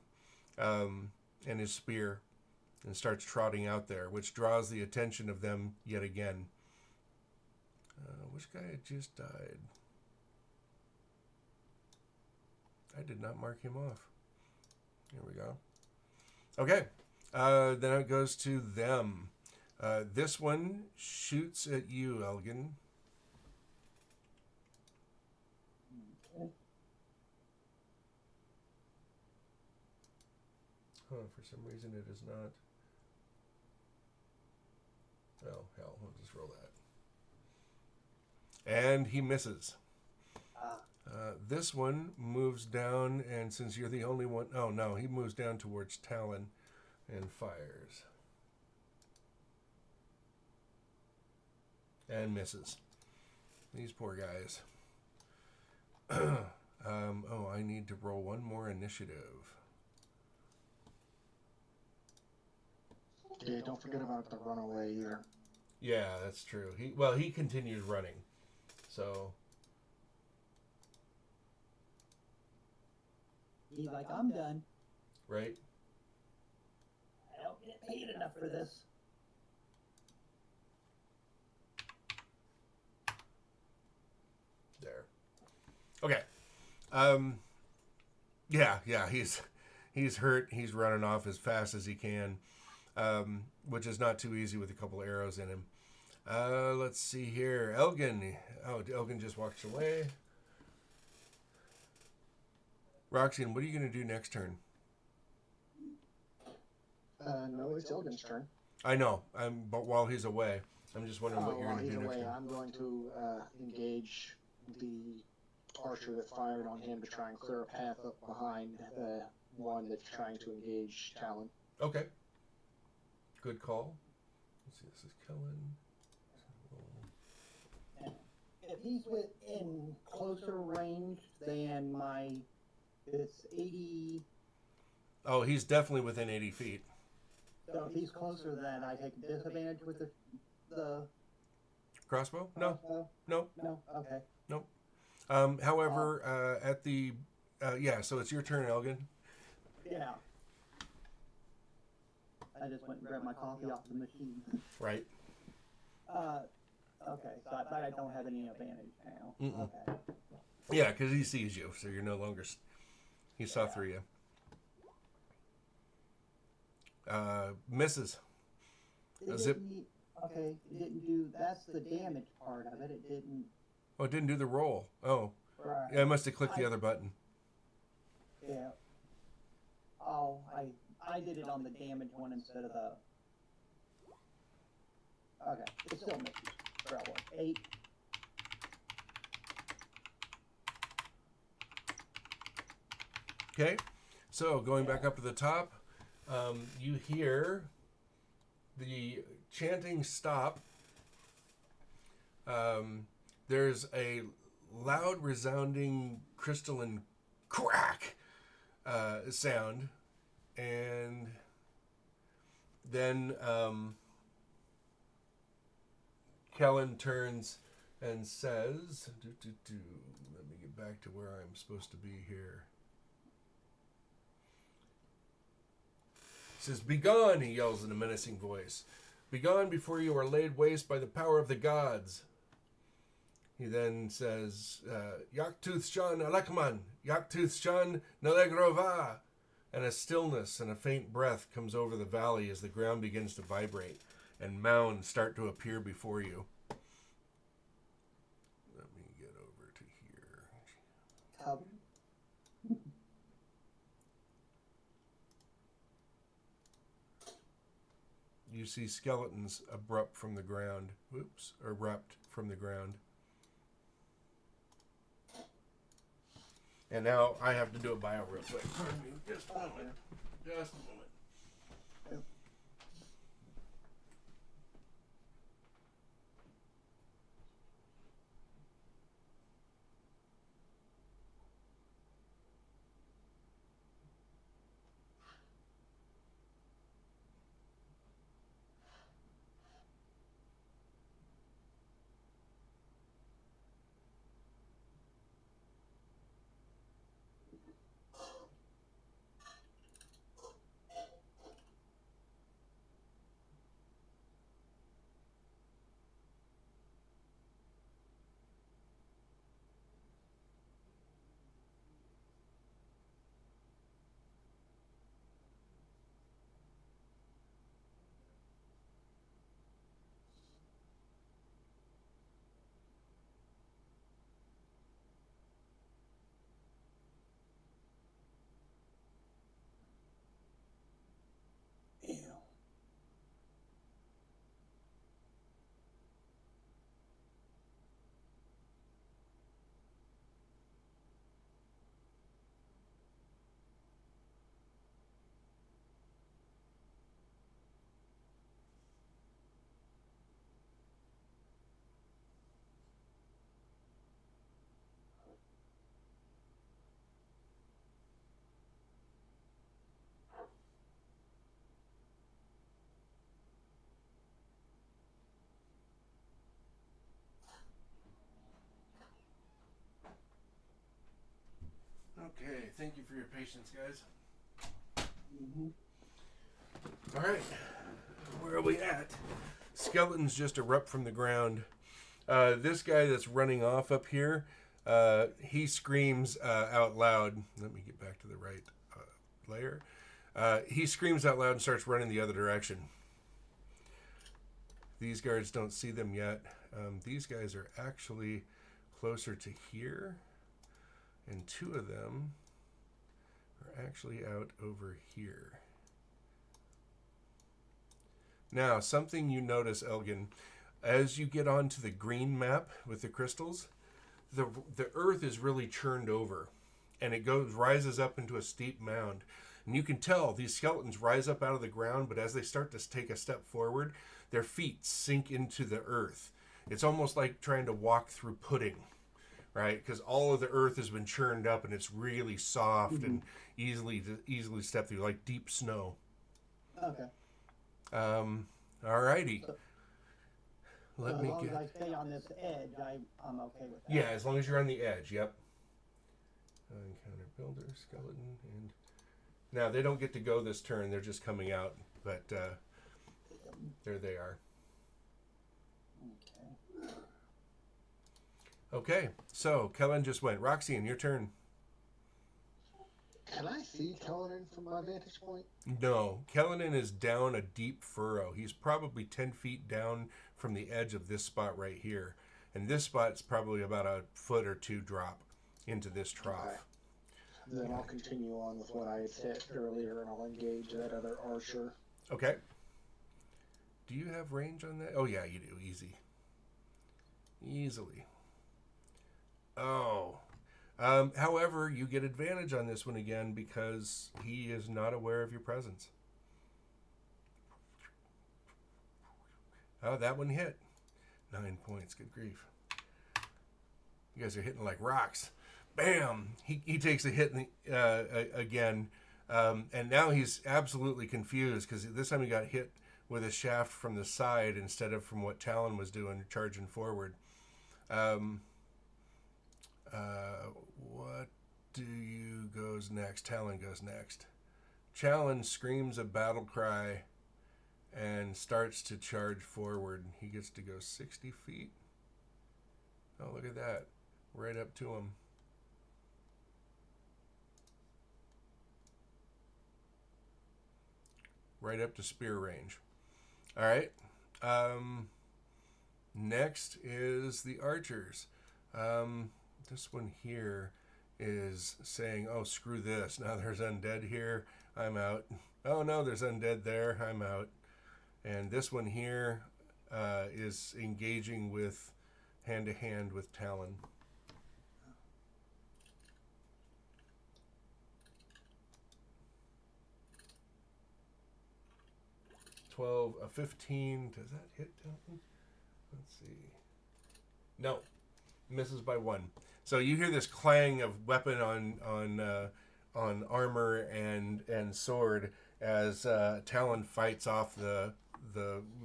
and his spear and starts trotting out there, which draws the attention of them yet again. Which guy had just died? I did not mark him off. Here we go. Okay. Then it goes to them. This one shoots at you, Elgin.
Okay.
For some reason it is not. Oh, hell. I'll just roll that. And he misses. This one moves down, and since you're the only one... Oh, no, he moves down towards Talon and fires. And misses. These poor guys. I need to roll one more initiative.
Yeah, don't forget about the runaway either.
Yeah, that's true. He continued running. So...
He's like, I'm done.
Right?
I don't get paid enough for this.
There. Okay. Yeah, he's hurt. He's running off as fast as he can, which is not too easy with a couple arrows in him. Let's see here. Elgin. Oh, Elgin just walked away. Roxanne, what are you going to do next turn?
No, it's Elgin's turn.
I know. But while he's away, I'm just wondering what you're
While
going to
he's
do next
away,
turn.
I'm going to engage the archer that fired on him to try and clear a path up behind the one that's trying to engage Talon.
Okay. Good call. Let's see. This is Kellen.
If he's within closer range than it's 80.
Oh, he's definitely within 80 feet.
So if he's closer than that, I take disadvantage with the
Crossbow? No.
crossbow?
No.
No? Okay.
However, at the... so it's your turn, Elgin.
Yeah. I just went and grabbed my coffee off the machine.
Right.
Okay, so I don't have any advantage now.
Mm-mm.
Okay.
Yeah, because he sees you, so you're no longer... He saw through you. Misses.
It didn't do... That's the damage part of it. It didn't...
Oh, it didn't do the roll. Oh.
Right.
Yeah, I must have clicked the other button.
Yeah. Oh, I did it on the damage one instead of the... Okay, it still misses. For what, 8?
Okay. So, going back up to the top, you hear the chanting stop. There's a loud, resounding, crystalline crack sound. And then Kellen turns and says, let me get back to where I'm supposed to be here. He says, "Begone," he yells in a menacing voice. "Begone before you are laid waste by the power of the gods." He then says, "Yak-Tooth Shan Alekman, Yak-Tooth Shan Nalegrova." And a stillness and a faint breath comes over the valley as the ground begins to vibrate and mounds start to appear before you. Let me get over to here.
Cover.
You see skeletons erupt from the ground. And now I have to do a bio real quick. Pardon me. Just a moment. Just a moment.
Ew.
Okay, thank you for your patience, guys.
Mm-hmm.
All right, where are we at? Skeletons just erupt from the ground. This guy that's running off up here, he screams out loud. Let me get back to the right layer. He screams out loud and starts running the other direction. These guards don't see them yet. These guys are actually closer to here, and two of them are actually out over here. Now, something you notice, Elgin, as you get onto the green map with the crystals, the earth is really churned over, and it rises up into a steep mound. And you can tell these skeletons rise up out of the ground, but as they start to take a step forward, their feet sink into the earth. It's almost like trying to walk through pudding, right? Because all of the earth has been churned up, and it's really soft and easily step through, like deep snow.
Okay.
Alrighty. Let me
as long
get.
as I stay on this edge, I'm okay with that.
Yeah, as long as you're on the edge. Yep. Encounter builder, skeleton, and now they don't get to go this turn. They're just coming out, but there they are.
Okay.
Okay, so Kellen just went. Roxanne, your turn.
Can I see Cullinan from my vantage point?
No, Kellenen is down a deep furrow. He's probably 10 feet down from the edge of this spot right here. And this spot's probably about a foot or two drop into this trough.
Okay. Then I'll continue on with what I had hit earlier, and I'll engage that other archer.
Okay. Do you have range on that? Oh, yeah, you do. Easy. Easily. Oh. However, you get advantage on this one again because he is not aware of your presence. Oh, that one hit. 9 points. Good grief. You guys are hitting like rocks. Bam! He takes a hit again, and now he's absolutely confused because this time he got hit with a shaft from the side instead of from what Talon was doing, charging forward. What goes next? Talon goes next. Talon screams a battle cry and starts to charge forward. He gets to go 60 feet. Oh, look at that. Right up to him. Right up to spear range. All right. Next is the archers. This one here is saying, oh, screw this. Now there's undead here. I'm out. Oh, no, there's undead there. I'm out. And this one here is engaging with hand-to-hand with Talon. 12, a 15. Does that hit Talon? Let's see. No, misses by 1. So you hear this clang of weapon on armor and sword as Talon fights off the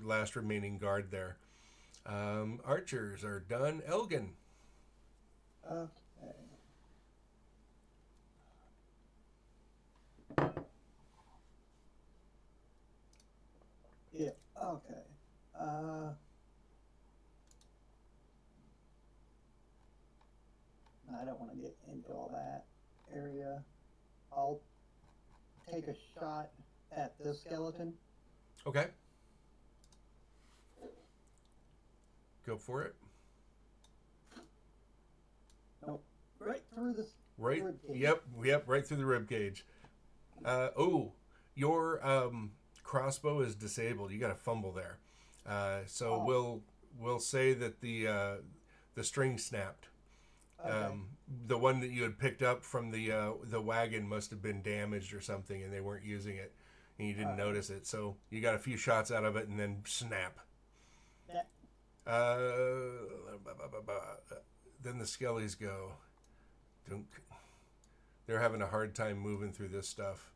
last remaining guard there. Archers are done. Elgin.
Okay. Yeah, okay. I don't want to get into all that area. I'll take a shot at this skeleton.
Okay. Go for it.
Nope. Right through this
Right.
rib cage.
Yep. Right through the rib cage. Your crossbow is disabled. You got a fumble there. So we'll say that the string snapped.
Okay.
The one that you had picked up from the wagon must have been damaged or something, and they weren't using it, and you didn't notice it. So you got a few shots out of it, and then snap.
Yeah.
Then the skellies go. Dunk. They're having a hard time moving through this stuff.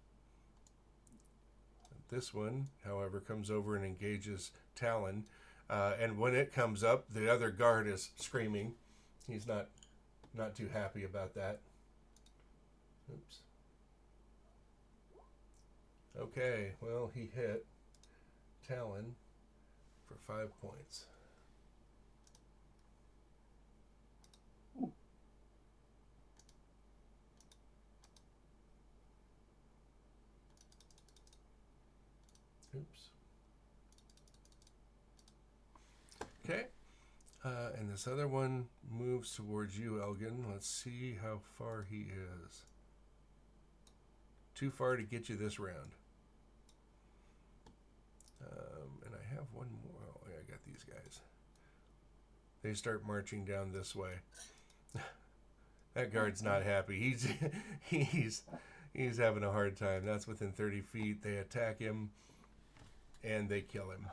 This one, however, comes over and engages Talon. And when it comes up, the other guard is screaming. He's not too happy about that. Oops. Okay, well, he hit Talon for 5 points. Oops. Okay. And this other one moves towards you, Elgin. Let's see how far he is. Too far to get you this round. And I have one more. Oh, I got these guys. They start marching down this way. That guard's not happy. He's having a hard time. That's within 30 feet. They attack him, and they kill him.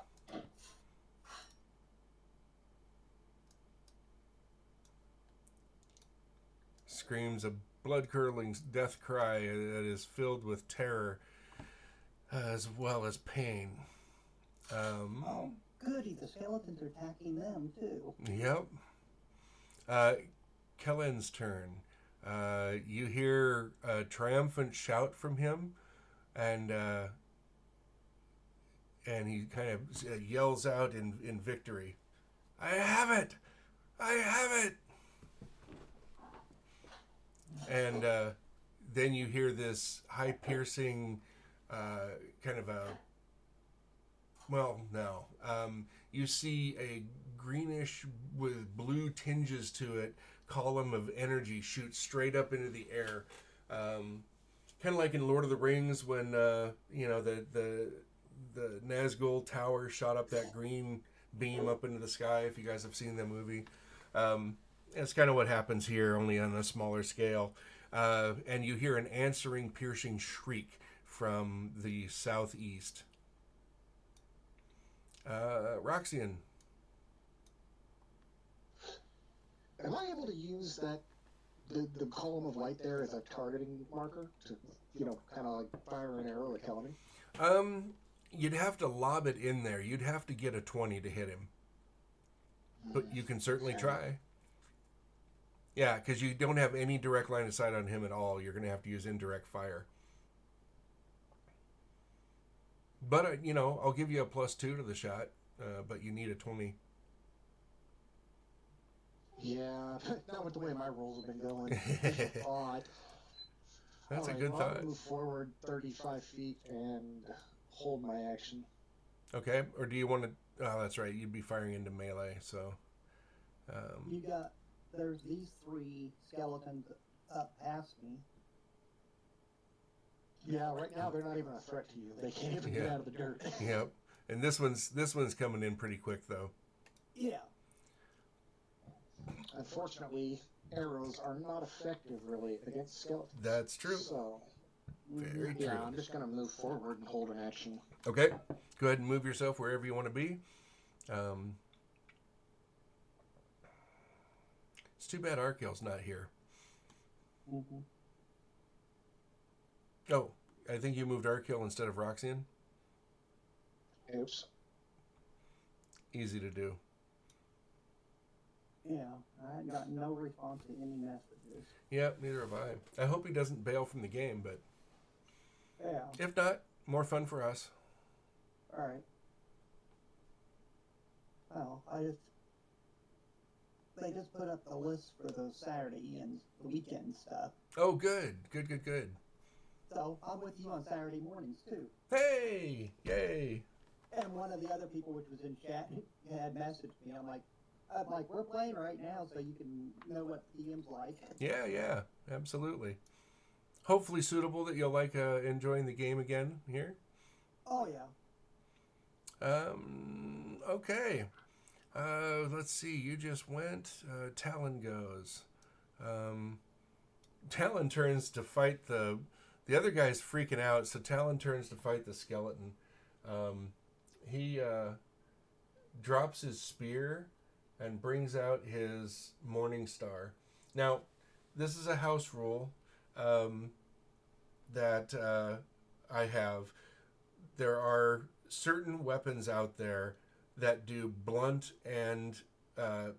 Screams a blood-curdling death cry that is filled with terror as well as pain.
Oh, goody, the skeletons are attacking them, too.
Yep. Kellen's turn. You hear a triumphant shout from him, and he kind of yells out in victory, "I have it! I have it!" And then you hear this high-piercing kind of a... Well, no. You see a greenish with blue tinges to it column of energy shoot straight up into the air. Kind of like in Lord of the Rings when, the Nazgul Tower shot up that green beam up into the sky, if you guys have seen the movie. It's kind of what happens here, only on a smaller scale. And you hear an answering, piercing shriek from the southeast. Roxian.
Am I able to use the column of light there as a targeting marker to, kind of like fire an arrow at Kelly?
You'd have to lob it in there. You'd have to get a 20 to hit him. But you can certainly try. Yeah, because you don't have any direct line of sight on him at all. You're going to have to use indirect fire. But, I'll give you a +2 to the shot, but you need a 20.
Yeah, not with the way my rolls have been going.
That's a good thought.
I'll move forward 35 feet and hold my action.
Okay, or do you want to... Oh, that's right. You'd be firing into melee, so...
There's these 3 skeletons up past me.
Yeah, right now they're not even a threat to you. They can't even get out of the dirt.
Yep. And this one's coming in pretty quick, though.
Yeah.
Unfortunately, arrows are not effective, really, against skeletons.
That's true.
So,
Very
Yeah,
true.
I'm just going to move forward and hold an action.
Okay. Go ahead and move yourself wherever you want to be. It's too bad Arkel's not here.
Mm-hmm.
Oh, I think you moved Arkel instead of Roxanne.
Oops.
Easy to do.
Yeah, I had gotten no response to any messages.
Yeah, neither have I. I hope he doesn't bail from the game, but
Yeah.
if not, more fun for us.
All right. Well, they just put up the list for those Saturday and the weekend stuff.
Oh, good. Good.
So I'm with you on Saturday mornings too.
Hey! Yay!
And one of the other people, which was in chat, had messaged me. I'm like, we're playing right now, so you can know what the game's like.
Yeah, absolutely. Hopefully suitable that you'll like enjoying the game again here.
Oh yeah.
Okay. Let's see. You just went. Talon goes. Talon turns to fight the other guy's freaking out, so Talon turns to fight the skeleton. He drops his spear and brings out his Morning Star. Now, this is a house rule that I have. There are certain weapons out there that do blunt and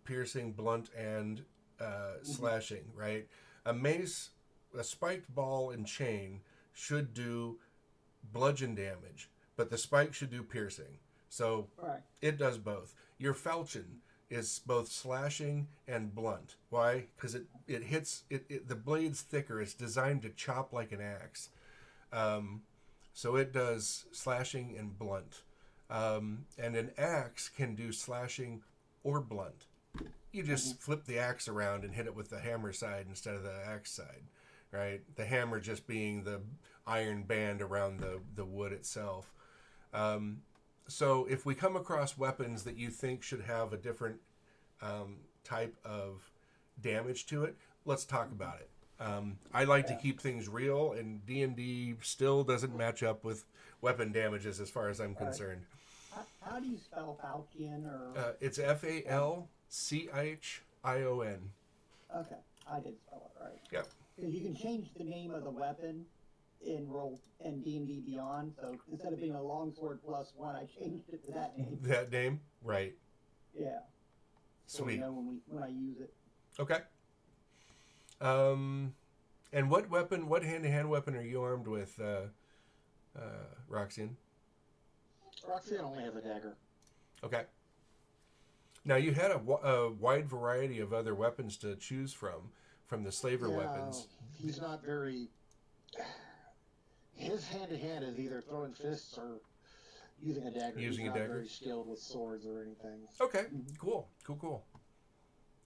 piercing, blunt and slashing, right? A mace, a spiked ball and chain should do bludgeon damage, but the spike should do piercing. So
Right.
it does both. Your falchion is both slashing and blunt. Why? Because it hits, the blade's thicker. It's designed to chop like an axe. So it does slashing and blunt. And an axe can do slashing or blunt. You just flip the axe around and hit it with the hammer side instead of the axe side, right? The hammer just being the iron band around the wood itself. So if we come across weapons that you think should have a different type of damage to it, let's talk about it. I like to keep things real, and D&D still doesn't match up with weapon damages as far as I'm concerned.
How do you spell falchion or?
It's Falchion.
Okay, I did spell it right.
Yep.
Because you can change the name of the weapon in D&D Beyond. So instead of being a longsword +1, I changed it to that name.
That name? Right.
Yeah. So we
Sweet.
know when I use it.
Okay. And what hand-to-hand weapon are you armed with, Roxanne?
Roxy, I only have a dagger.
Okay. Now, you had a wide variety of other weapons to choose from the slaver weapons.
He's not very... His hand-to-hand is either throwing fists or using a dagger.
Using
He's
a
not
dagger?
very skilled with swords or anything.
Okay, cool.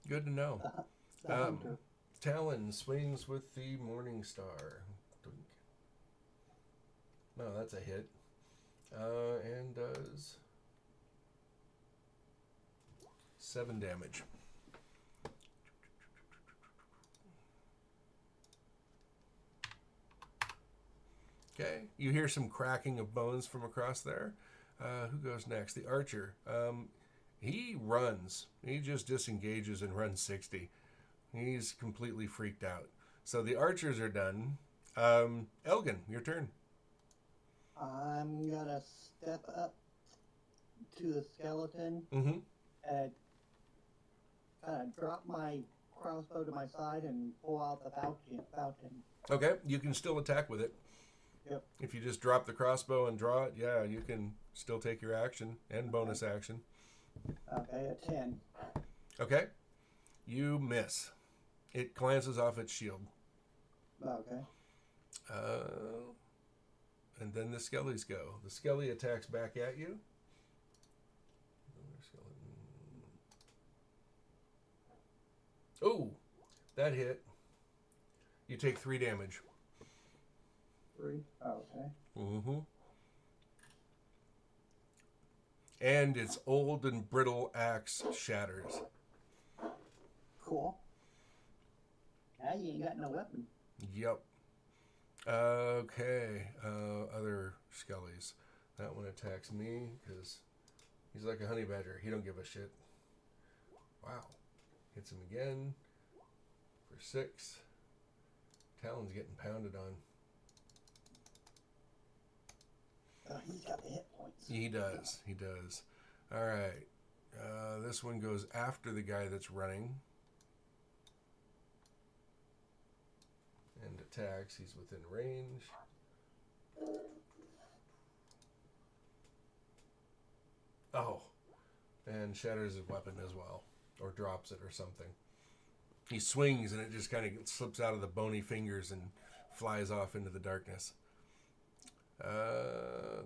Good to know.
The hunter.
Talon swings with the Morning Star. No, that's a hit. And does 7 damage. Okay, you hear some cracking of bones from across there. Who goes next? The archer. He runs. He just disengages and runs 60. He's completely freaked out. So the archers are done. Elgin, your turn.
I'm gonna step up to the skeleton
Mm-hmm.
and kind of drop my crossbow to my side and pull out the falchion.
Okay, you can still attack with it.
Yep.
If you just drop the crossbow and draw it, yeah, you can still take your action and bonus action.
Okay, a 10.
Okay, you miss. It glances off its shield.
Okay.
And then the skellies go. The skelly attacks back at you. Oh, that hit. You take 3 damage.
3. Okay.
Mm-hmm. And its old and brittle axe shatters.
Cool. Now you ain't got no weapon.
Yep. Okay. Other skellies. That one attacks me because he's like a honey badger. He don't give a shit. Wow. Hits him again for 6. Talon's getting pounded on.
He's got the hit points.
He does. He does. All right. This one goes after the guy that's running. And attacks. He's within range. Oh. And shatters his weapon as well. Or drops it or something. He swings and it just kind of slips out of the bony fingers and flies off into the darkness.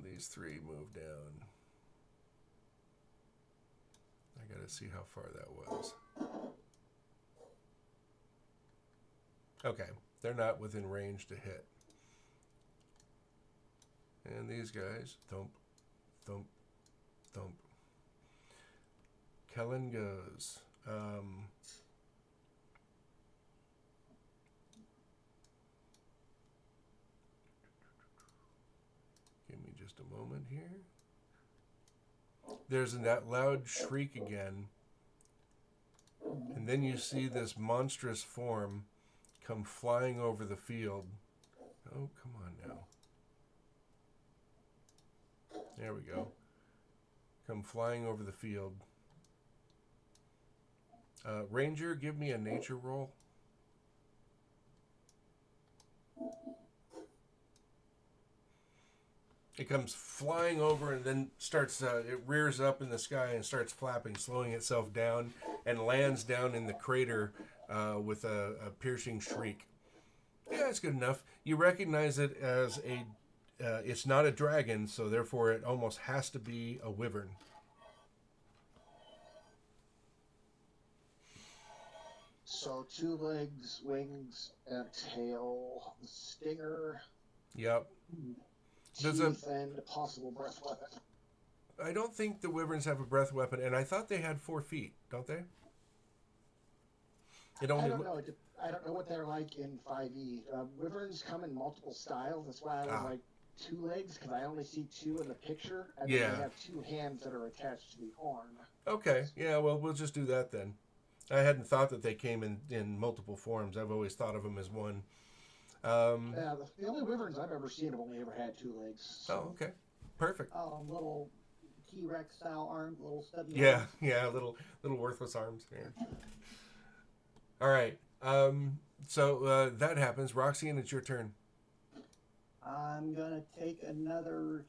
These 3 move down. I gotta see how far that was. Okay, they're not within range to hit. And these guys, thump, thump, thump. Kellen goes. Give me just a moment here. There's that loud shriek again. And then you see this monstrous form come flying over the field. Oh, come on now. There we go. Come flying over the field. Ranger, give me a nature roll. It comes flying over and then starts, it rears up in the sky and starts flapping, slowing itself down, and lands down in the crater with a piercing shriek. Yeah, it's good enough. You recognize it as it's not a dragon, so therefore it almost has to be a wyvern.
So 2 legs, wings, and tail, stinger,
Yep.
teeth, and a possible breath weapon.
I don't think the wyverns have a breath weapon, and I thought they had 4 feet, don't they?
I don't know. I don't know what they're like in 5e. Wyverns come in multiple styles. That's why I was like 2 legs, because I only see 2 in the picture, and then they have 2 hands that are attached to the horn.
Okay, yeah, well, we'll just do that then. I hadn't thought that they came in multiple forms. I've always thought of them as one.
Yeah, the only wyverns I've ever seen have only ever had 2 legs. So.
Oh, okay. Perfect.
Little T-Rex style arms, little stubby
Yeah,
arms.
yeah, little worthless arms. Yeah. All right. So that happens. Roxanne, it's your turn.
I'm gonna take another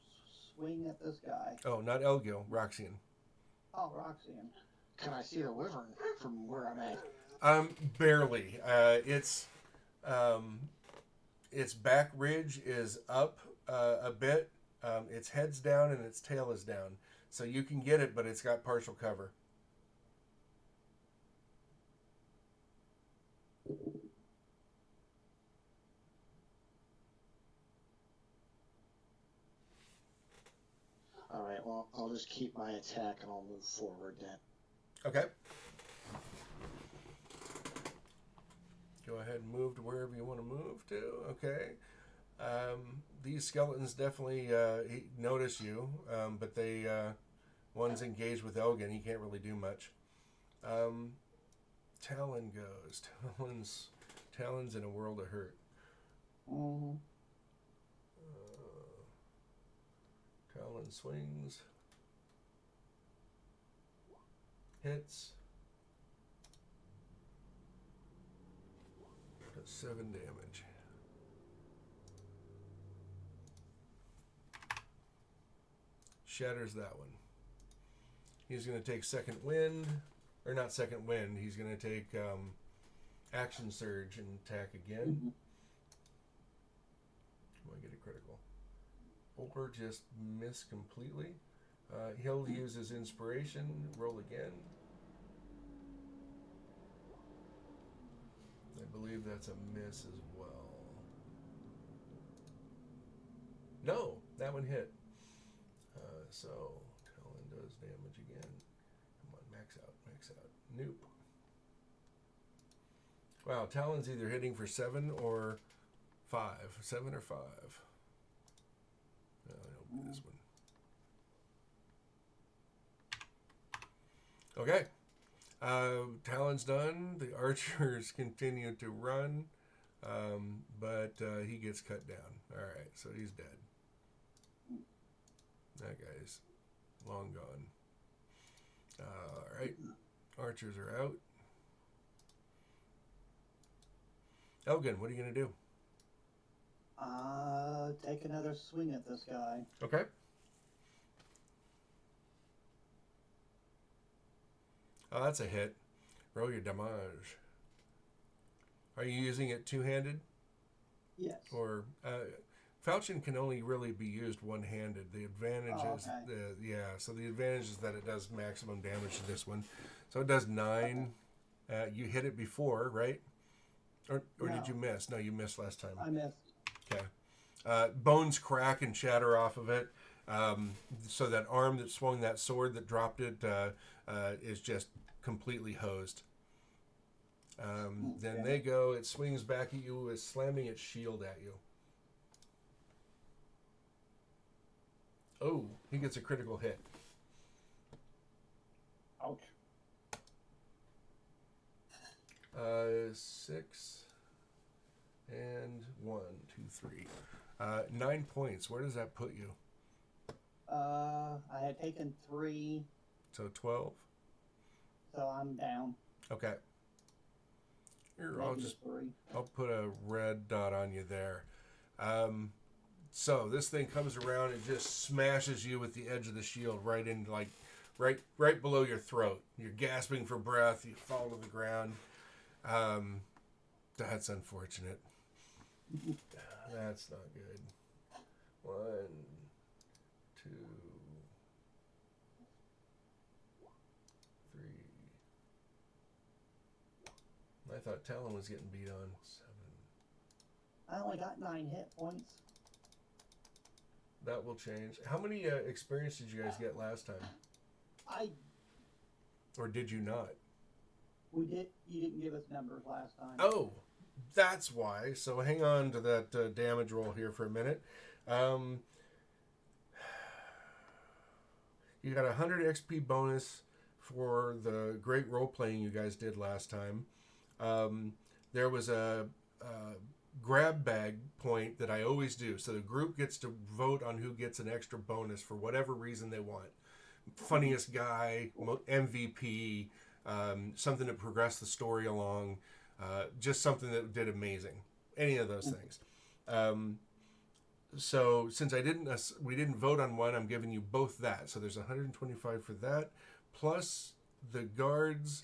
swing at this guy.
Oh, not Elgil, Roxanne.
Oh, Roxanne.
Can I see the wyvern from where I'm at?
Barely. Its back ridge is up a bit. Its head's down and its tail is down. So you can get it, but it's got partial cover.
All right, well, I'll just keep my attack and I'll move forward then.
Okay. Go ahead and move to wherever you want to move to. Okay. These skeletons definitely notice you, but they one's engaged with Elgin. He can't really do much. Talon goes. Talon's in a world of hurt.
Mm-hmm.
Talon swings. Hits. Does 7 damage. Shatters that one. He's going to take second wind. Or not second wind. He's going to take action surge and attack again.
Mm-hmm.
Come on, get a critical. Or just miss completely. He'll use his inspiration. Roll again. I believe that's a miss as well. No, that one hit. So Talon does damage again. Come on, max out. Nope. Wow, Talon's either hitting for 7 or 5. 7 or 5? No, I don't this one. Okay. Talon's done. The archers continue to run, but he gets cut down. All right, so he's dead. That guy's long gone. All right, archers are out. Elgin, what are you going to do?
Take another swing at this guy.
Okay. Oh, that's a hit. Roll your damage. Are you using it two-handed?
Yes.
Or falchion can only really be used one-handed. The advantage is, so the advantage is that it does maximum damage to this one. So it does 9. You hit it before, right? Or
No.
Did you miss? No, you missed last time.
I missed.
Okay. Bones crack and shatter off of it. So that arm that swung that sword that dropped it is just completely hosed. Then they go, it swings back at you, is slamming its shield at you. Oh, he gets a critical hit.
Ouch.
6 and 1, 2, 3. 9 points. Where does that put you?
I had taken 3,
So 12.
so I'm down.
Okay. Here,
-3.
I'll put a red dot on you there. So this thing comes around and just smashes you with the edge of the shield right in, like, right below your throat. You're gasping for breath. You fall to the ground. That's unfortunate. That's not good. 1, 2, 3. I thought Talon was getting beat on. 7.
I only got 9 hit points.
That will change. How many experience did you guys get last time? Or did you not?
You didn't give us numbers last time.
Oh, that's why. So hang on to that damage roll here for a minute. You got 100 XP bonus for the great role playing you guys did last time. There was a grab bag point that I always do. So the group gets to vote on who gets an extra bonus for whatever reason they want. Funniest guy, MVP, something to progress the story along, just something that did amazing. Any of those things. So since we didn't vote on one, I'm giving you both that. So there's 125 for that, plus the guards.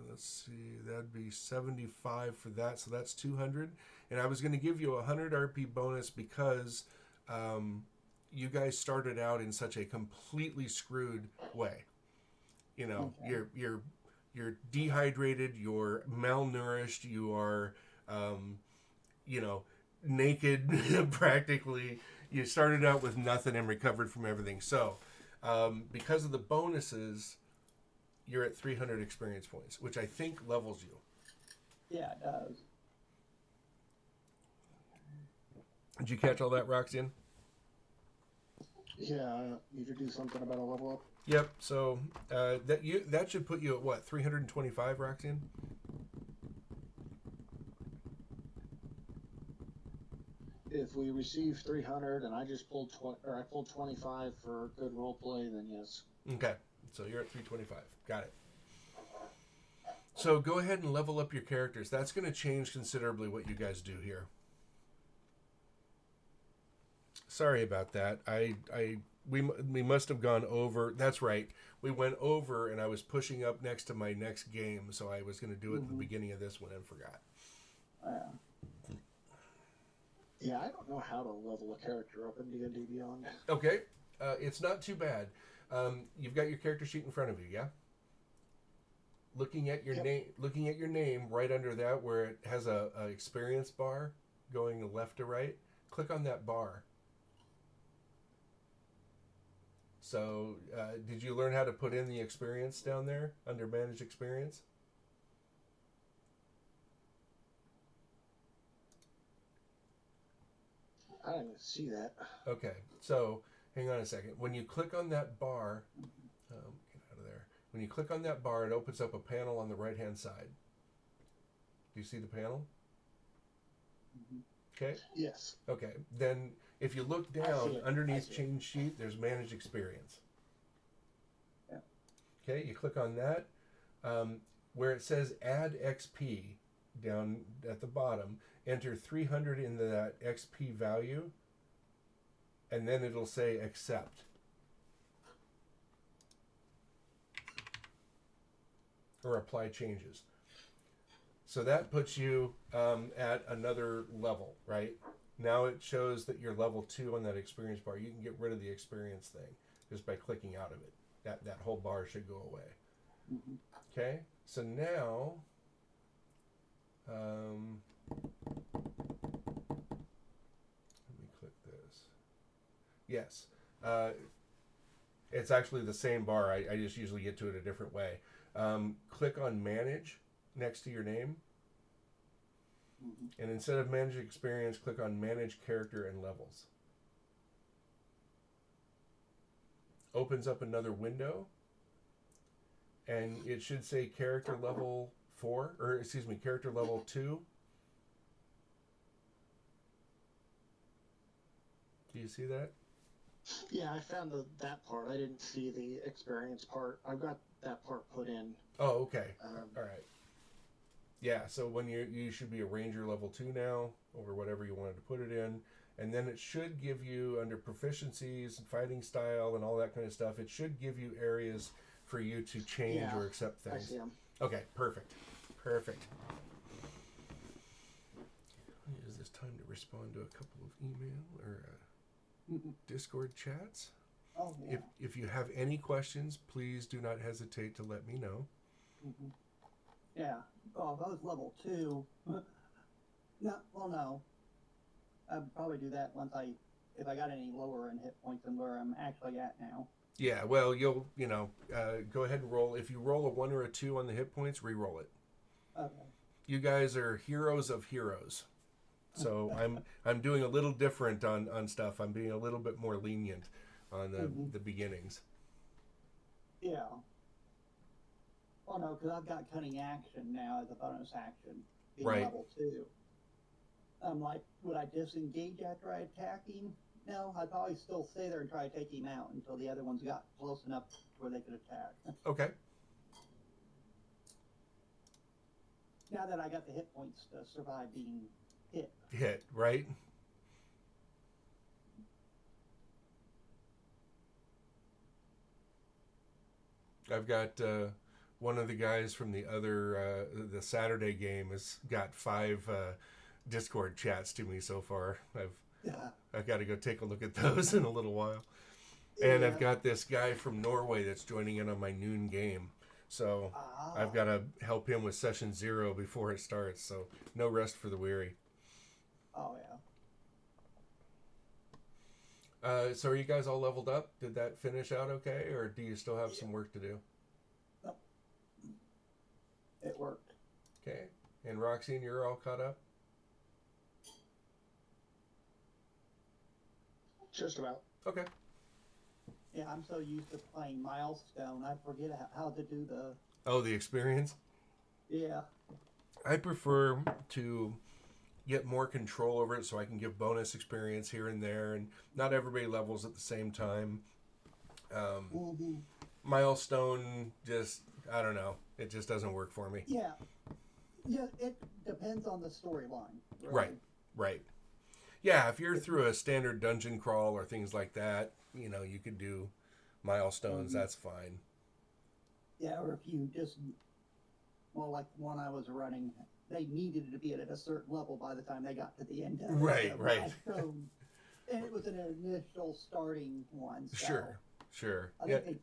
Let's see, that'd be 75 for that, so that's 200. And I was going to give you a 100 RP bonus because you guys started out in such a completely screwed way. You know, okay. You're dehydrated, you're malnourished, you are, naked practically. You started out with nothing and recovered from everything. So, because of the bonuses, you're at 300 experience points, which I think levels you.
Yeah, it does.
Did you catch all that, Roxanne?
Yeah, you could do something about a level up.
Yep. So that should put you at what, 325, Roxanne?
If we receive 300 and I just pulled 25 for good role play, then yes.
Okay. So you're at 325. Got it. So go ahead and level up your characters. That's going to change considerably what you guys do here. Sorry about that. We must have gone over. That's right. We went over, and I was pushing up next to my next game, so I was going to do it at the beginning of this one and forgot.
Yeah, I don't know how to level a character up in D&D Beyond.
Okay. It's not too bad. You've got your character sheet in front of you, yeah? Looking at your name right under that where it has a experience bar going left to right, click on that bar. So, did you learn how to put in the experience down there under manage experience?
I didn't even see that.
Okay, so hang on a second. When you click on that bar, get out of there. When you click on that bar, it opens up a panel on the right-hand side. Do you see the panel?
Mm-hmm.
Okay.
Yes.
Okay. Then, if you look
I see
down
it.
underneath
I see it.
change sheet, there's manage experience.
Yeah.
Okay. You click on that. Where it says add XP down at the bottom, enter 300 into that XP value, and then it'll say accept. Or apply changes. So that puts you at another level, right? Now it shows that you're level 2 on that experience bar. You can get rid of the experience thing just by clicking out of it. That whole bar should go away.
Mm-hmm.
Okay, so now let me click this. Yes, it's actually the same bar. I just usually get to it a different way. Click on manage next to your name.
Mm-hmm.
And instead of manage experience, click on manage character and levels. Opens up another window. And it should say character level 4, or excuse me, character level 2. Do you see that?
Yeah, I found that part. I didn't see the experience part. I've got that part put in.
Oh, okay.
Um,
All right. Yeah, so when you should be a ranger level 2 now, or whatever you wanted to put it in. And then it should give you, under proficiencies and fighting style and all that kind of stuff, it should give you areas for you to change
Yeah,
or accept
I
things.
see them.
Okay, perfect. Perfect. I'll use this time to respond to a couple of email or Discord chats.
Oh, yeah.
If you have any questions, please do not hesitate to let me know.
Mm-hmm. Yeah. Oh, if I was level 2, no. I'd probably do that if I got any lower in hit points than where I'm actually at now.
Yeah, well, you'll go ahead and roll. If you roll a 1 or a 2 on the hit points, re-roll it.
Okay.
You guys are heroes of heroes. So I'm doing a little different on stuff. I'm being a little bit more lenient on the beginnings.
Yeah. Oh no, because I've got cunning action now as a bonus action, being
Right.
level 2. I'm like, would I disengage after I attack him? No, I'd probably still stay there and try to take him out until the other ones got close enough where they could attack.
Okay.
Now that I got the hit points to survive being hit.
Hit, right? I've got one of the guys from the other the Saturday game has got 5 Discord chats to me so far. I've got to go take a look at those in a little while. And I've got this guy from Norway that's joining in on my noon game. So I've got to help him with session 0 before it starts. So no rest for the weary.
Oh,
yeah. So are you guys all leveled up? Did that finish out okay? Or do you still have some work to do?
No. It worked.
Okay. And Roxanne, you're all caught up?
Just about.
Okay.
Yeah, I'm so used to playing Milestone, I forget how to do the...
Oh, the experience?
Yeah.
I prefer to get more control over it so I can give bonus experience here and there, and not everybody levels at the same time. Milestone, just, I don't know. It just doesn't work for me.
Yeah. Yeah, it depends on the storyline.
Right. Yeah, if you're through a standard dungeon crawl or things like that, you could do milestones. That's fine.
Yeah, or if you just, well, like the one I was running, they needed to be at a certain level by the time they got to the end of it.
Right.
So, and it was an initial starting one. So
Sure.
I think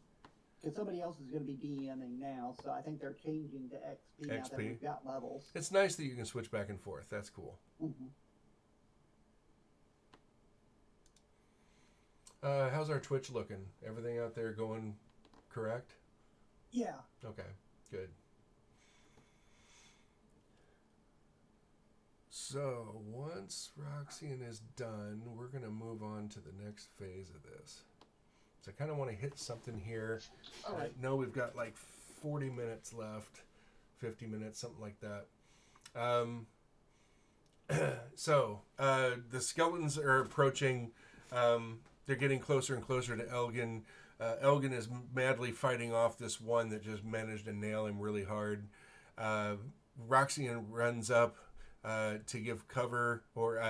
because somebody else is going to be DMing now, so I think they're changing to XP now that we've got levels.
It's nice that you can switch back and forth. That's cool.
Mm-hmm.
How's our Twitch looking? Everything out there going correct?
Yeah.
Okay, good. So once Roxanne is done, we're going to move on to the next phase of this. So I kind of want to hit something here.
All right.
I know we've got like 40 minutes left, 50 minutes, something like that. So the skeletons are approaching. They're getting closer and closer to Elgin. Elgin is madly fighting off this one that just managed to nail him really hard. Roxanne runs up to give cover or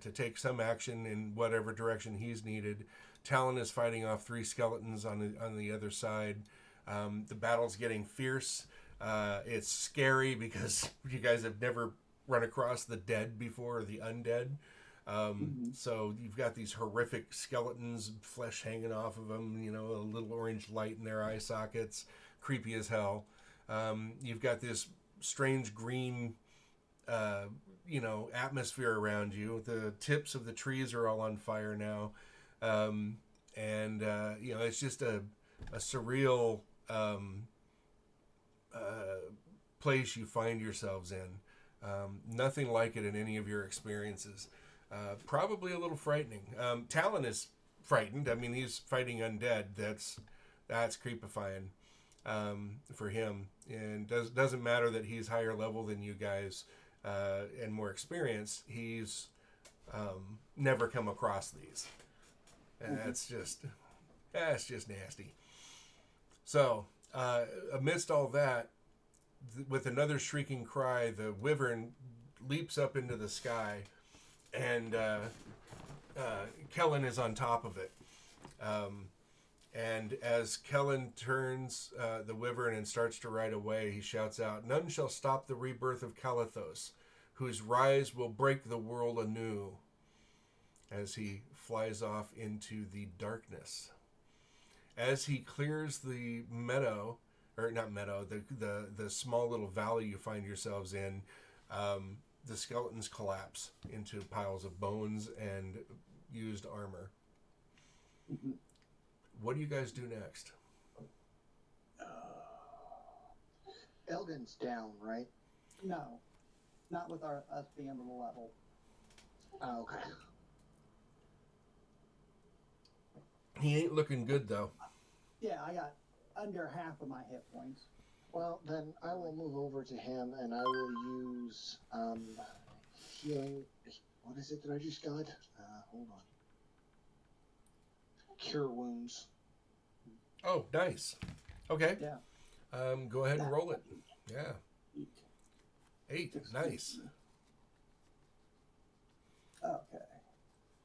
to take some action in whatever direction he's needed. Talon is fighting off 3 skeletons on the other side. The battle's getting fierce. It's scary because you guys have never run across the dead before, or the undead. So you've got these horrific skeletons, flesh hanging off of them, you know, a little orange light in their eye sockets, creepy as hell. You've got this strange green, atmosphere around you. The tips of the trees are all on fire now. It's just a surreal place you find yourselves in. Nothing like it in any of your experiences. Probably a little frightening. Talon is frightened. I mean, he's fighting undead. That's creepifying for him. And doesn't matter that he's higher level than you guys and more experienced. He's never come across these. And that's just nasty. So, amidst all that, with another shrieking cry, the wyvern leaps up into the sky, and Kellen is on top of it. And as Kellen turns the wyvern and starts to ride away, he shouts out, "None shall stop the rebirth of Calathos, whose rise will break the world anew," as he flies off into the darkness. As he clears the meadow, or not meadow, the small little valley you find yourselves in, the skeletons collapse into piles of bones and used armor. What do you guys do next?
Elgin's down, right?
No, not with us being on the level.
Oh, okay.
He ain't looking good, though.
Yeah, I got under half of my hit points.
Well, then I will move over to him and I will use healing. What is it that I just got? Hold on. Cure wounds.
Oh, nice. Okay.
Yeah.
Go ahead and roll it. Yeah.
8.
8. Nice.
Okay.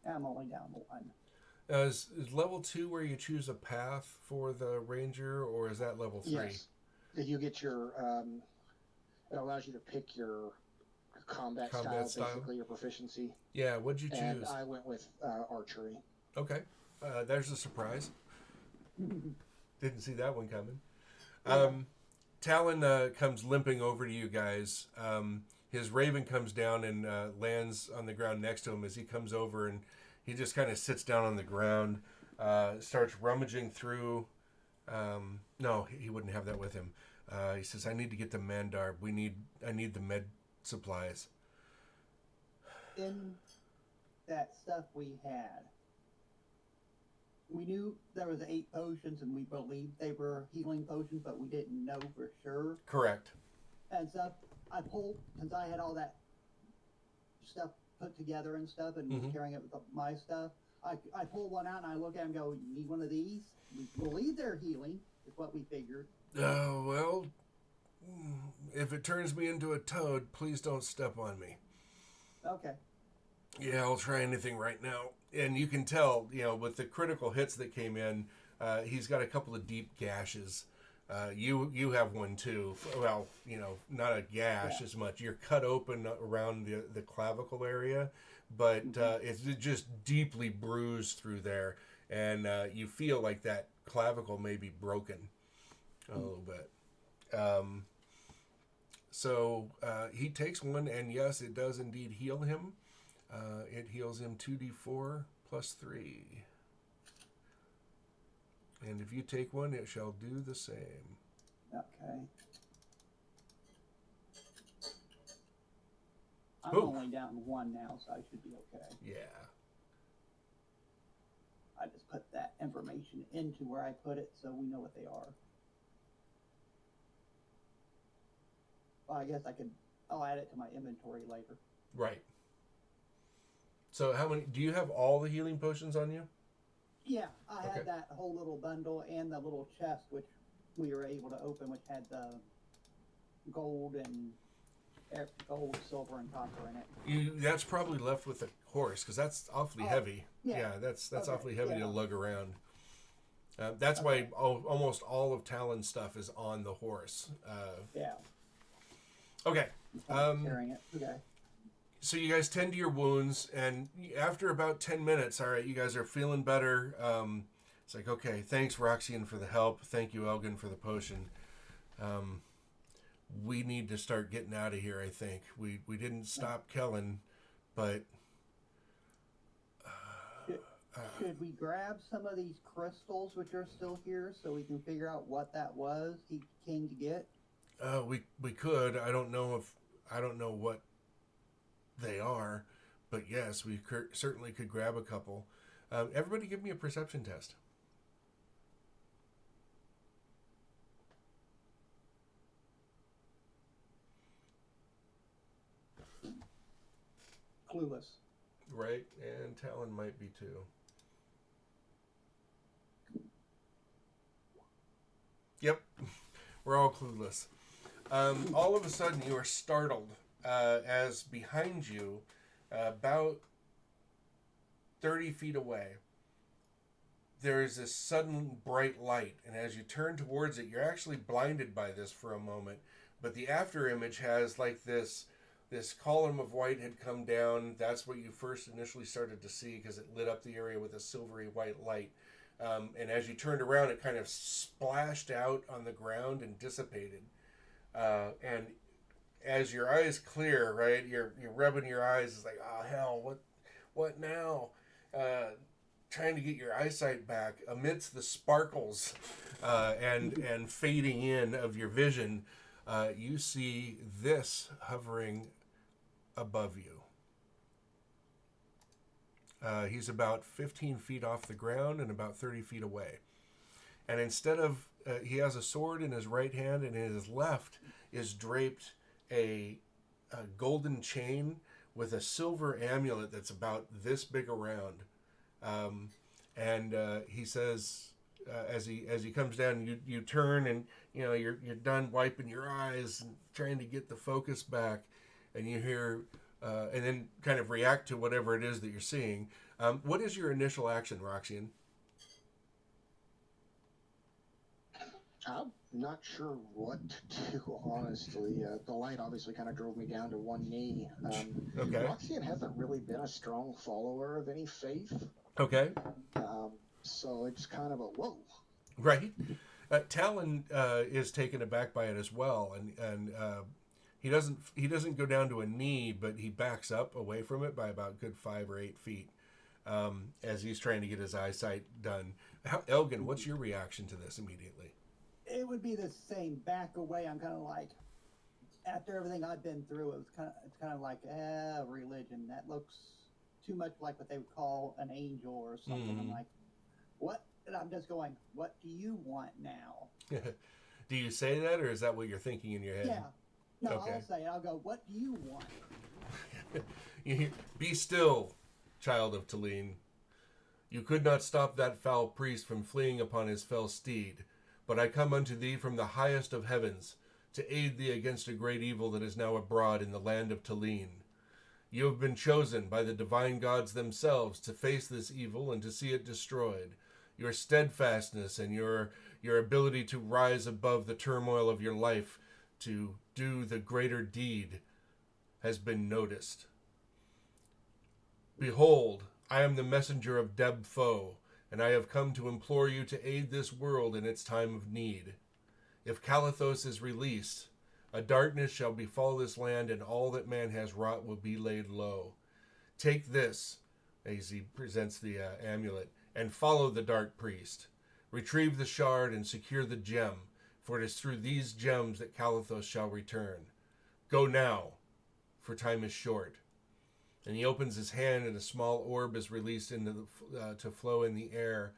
I'm only down to 1.
Is level 2 where you choose a path for the ranger, or is that level 3?
Yes. You get your, it allows you to pick your combat style, basically your proficiency.
Yeah, what'd you choose?
And I went with archery.
Okay. There's a surprise. Didn't see that one coming. Talon comes limping over to you guys. His raven comes down and lands on the ground next to him as he comes over, and he just kind of sits down on the ground, starts rummaging through. No, he wouldn't have that with him. He says, "I need to get to Mandar. I need the med supplies."
In that stuff we had, we knew there was 8 potions, and we believed they were healing potions, but we didn't know for sure.
Correct.
And stuff, I pulled, since I had all that stuff put together and stuff, and was carrying it with my stuff, I pull one out and I look at him and go, "You need one of these?" We believe they're healing, is what we figured.
Well, if it turns me into a toad, please don't step on me.
Okay.
Yeah, I'll try anything right now. And you can tell, with the critical hits that came in, he's got a couple of deep gashes. You have one too. Well, not a gash as much. You're cut open around the clavicle area, but it's just deeply bruised through there, and you feel like that clavicle may be broken a little bit. So he takes one, and yes, it does indeed heal him. It heals him 2d4 plus 3. And if you take one, it shall do the same.
Okay. I'm
Ooh.
only down one now, so I should be okay.
Yeah.
I just put that information into where I put it so we know what they are. Well, I guess I'll add it to my inventory later.
Right. So how many, do you have all the healing potions on you?
Yeah, I
Okay.
had that whole little bundle and the little chest, which we were able to open, which had the gold and gold, silver, and copper in it.
That's probably left with the horse, because that's awfully heavy.
yeah.
That's
Okay,
awfully heavy
yeah.
to lug around. That's why almost all of Talon's stuff is on the horse.
Yeah.
Okay.
Carrying it. Okay.
So you guys tend to your wounds, and after about 10 minutes, all right, you guys are feeling better. It's like, okay, thanks, Roxanne, for the help. Thank you, Elgin, for the potion. We need to start getting out of here, I think. We didn't stop Kellen, but...
Should we grab some of these crystals which are still here so we can figure out what that was he came to get?
We could. I don't know what they are, but yes, we certainly could grab a couple. Everybody give me a perception test.
Clueless.
Right, and Talon might be too. Yep, we're all clueless. All of a sudden, you are startled as behind you, about 30 feet away, there is this sudden bright light. And as you turn towards it, you're actually blinded by this for a moment. But the after image has like this column of white had come down. That's what you first initially started to see because it lit up the area with a silvery white light. And as you turned around, it kind of splashed out on the ground and dissipated. And as your eyes clear, right, you're rubbing your eyes. It's like, oh hell, what now? Trying to get your eyesight back amidst the sparkles and fading in of your vision. You see this hovering above you. He's about 15 feet off the ground and about 30 feet away. And instead of, he has a sword in his right hand, and in his left is draped a golden chain with a silver amulet that's about this big around. And he says, as he comes down, you turn, and you're done wiping your eyes and trying to get the focus back, and you hear, and then kind of react to whatever it is that you're seeing. What is your initial action, Roxanne?
I'm not sure what to do, honestly. The light obviously kind of drove me down to one knee.
Okay.
Roxanne hasn't really been a strong follower of any faith.
Okay.
So it's kind of a whoa.
Right. Talon is taken aback by it as well, and he doesn't go down to a knee, but he backs up away from it by about a good 5 or 8 feet as he's trying to get his eyesight done. Elgin, what's your reaction to this immediately?
It would be the same. Back away. I'm kind of like, after everything I've been through, it's kind of like religion. That looks too much like what they would call an angel or something. I'm like, what? And I'm just going, what do you want now?
Do you say that, or is that what you're thinking in your head?
Yeah. No,
Okay.
I'll say it. I'll go, what do you want?
You hear, "Be still, child of Talene. You could not stop that foul priest from fleeing upon his fell steed, but I come unto thee from the highest of heavens, to aid thee against a great evil that is now abroad in the land of Talene. You have been chosen by the divine gods themselves to face this evil and to see it destroyed. Your steadfastness and your ability to rise above the turmoil of your life to do the greater deed has been noticed. Behold, I am the messenger of Deb Foe, and I have come to implore you to aid this world in its time of need. If Calathos is released, a darkness shall befall this land, and all that man has wrought will be laid low. Take this," as he presents the amulet, "and follow the dark priest. Retrieve the shard and secure the gem, for it is through these gems that Calathos shall return. Go now, for time is short. And he opens his hand, and a small orb is released into to flow in the air.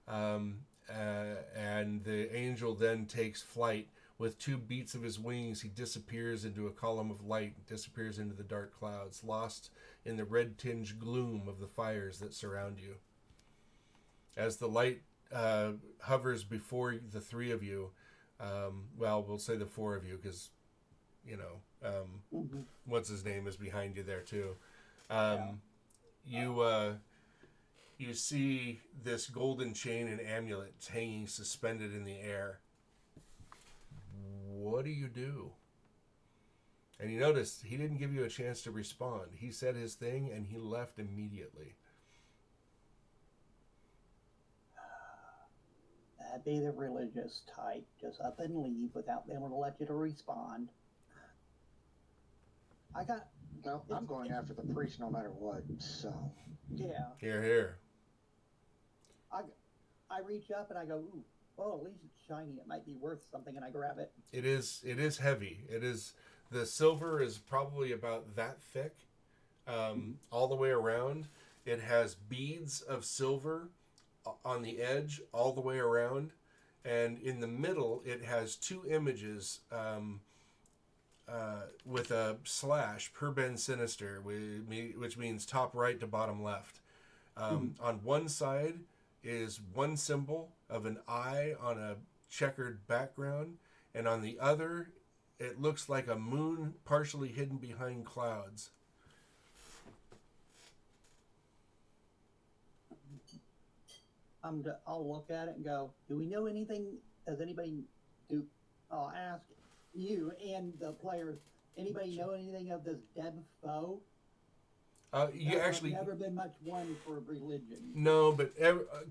And the angel then takes flight. With 2 beats of his wings, he disappears into a column of light, disappears into the dark clouds, lost in the red-tinged gloom of the fires that surround you. As the light hovers before the 3 of you, well, we'll say the 4 of you, because, you know, what's his name is behind you there too. You see this golden chain and amulet hanging suspended in the air. What do you do? And you notice he didn't give you a chance to respond. He said his thing and he left immediately.
That'd be the religious type. Just up and leave without being able to let you to respond.
No, I'm going after the priest no matter what, so.
Yeah.
Here.
I reach up and I go, ooh, well, at least it's shiny. It might be worth something, and I grab it.
It is heavy. The silver is probably about that thick, all the way around. It has beads of silver on the edge all the way around, and in the middle it has 2 images with a slash, per ben sinister, which means top right to bottom left. On one side is one symbol of an eye on a checkered background, and on the other it looks like a moon partially hidden behind clouds.
I'll look at it and go, do we know anything? Does anybody do? I'll ask you and the players. Anybody know anything of this Deb Foe?
I've
never been much one for religion.
No, but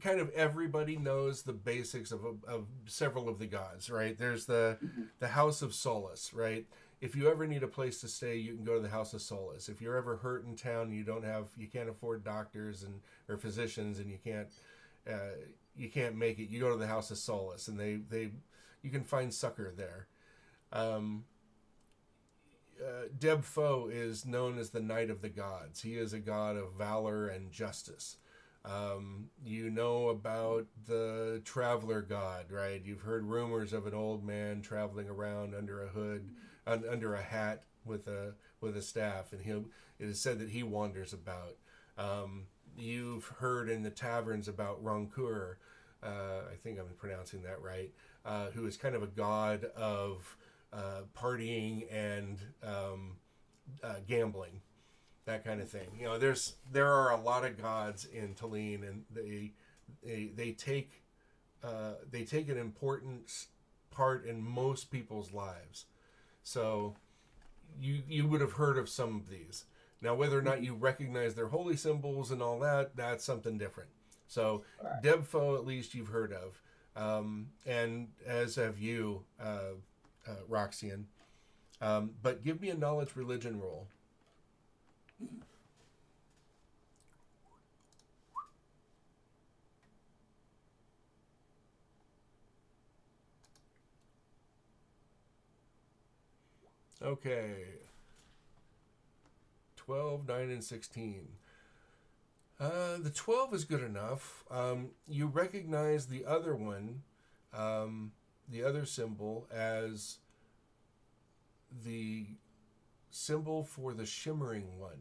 kind of everybody knows the basics of several of the gods, right? There's the House of Solace, right? If you ever need a place to stay, you can go to the House of Solace. If you're ever hurt in town, you can't afford doctors or physicians, and you can't make it, you go to the House of Solace, and you can find succor there. Deb Foe is known as the Knight of the Gods. He is a god of valor and justice. You know about the Traveler God, right? You've heard rumors of an old man traveling around under a hood, under a hat with a staff, and it is said that he wanders about. You've heard in the taverns about Roncoeur, I think I'm pronouncing that right, who is kind of a god of partying and gambling, that kind of thing. You know, there are a lot of gods in Tulane, and they take an important part in most people's lives. So you would have heard of some of these. Now, whether or not you recognize their holy symbols and all that, that's something different. So right. Deb Foe, at least you've heard of, and as have you, Roxian. But give me a knowledge religion roll. Okay. 12, 9, and 16. The 12 is good enough. You recognize the other one, the other symbol, as the symbol for the Shimmering One.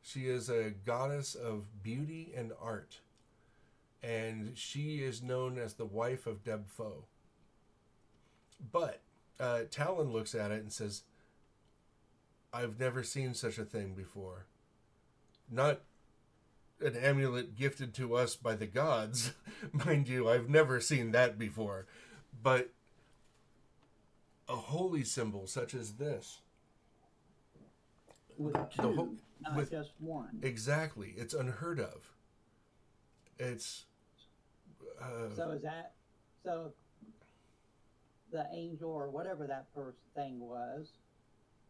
She is a goddess of beauty and art, and she is known as the wife of Deb Foe. But Talon looks at it and says, I've never seen such a thing before. Not an amulet gifted to us by the gods, mind you, I've never seen that before. But a holy symbol such as this.
With two, not just one.
Exactly. It's unheard of. It's...
So is that... So the angel or whatever that first thing was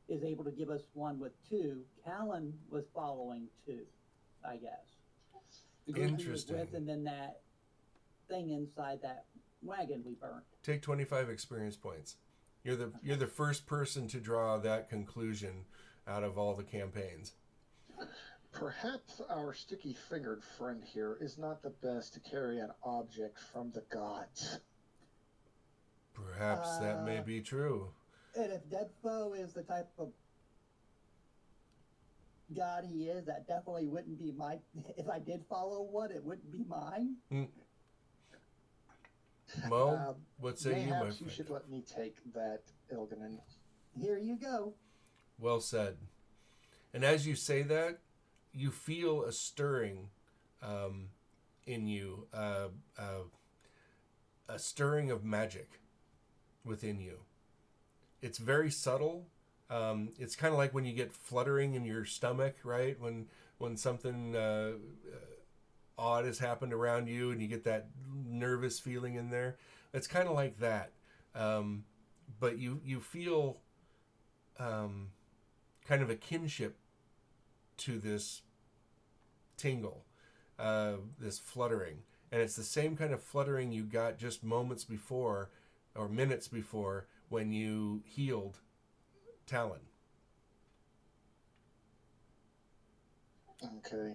is able to give us one with two. Callan was following two, I guess.
Interesting.
With, and then that thing inside that wagon we burnt.
Take 25 experience points. You're the first person to draw that conclusion out of all the campaigns.
Perhaps our sticky-fingered friend here is not the best to carry an object from the gods.
Perhaps that may be true.
And if Dead Foe is the type of god he is, that definitely wouldn't be my. If I did follow one, it wouldn't be mine.
Well, what say you, my
Perhaps
friend?
you should let me take that, Ilganon.
Here you go.
Well said. And as you say that, you feel a stirring in you, a stirring of magic within you. It's very subtle. It's kind of like when you get fluttering in your stomach, right? When something odd has happened around you and you get that nervous feeling in there. It's kind of like that. But you feel kind of a kinship to this tingle, this fluttering. And it's the same kind of fluttering you got just moments before or minutes before when you healed Talon.
Okay.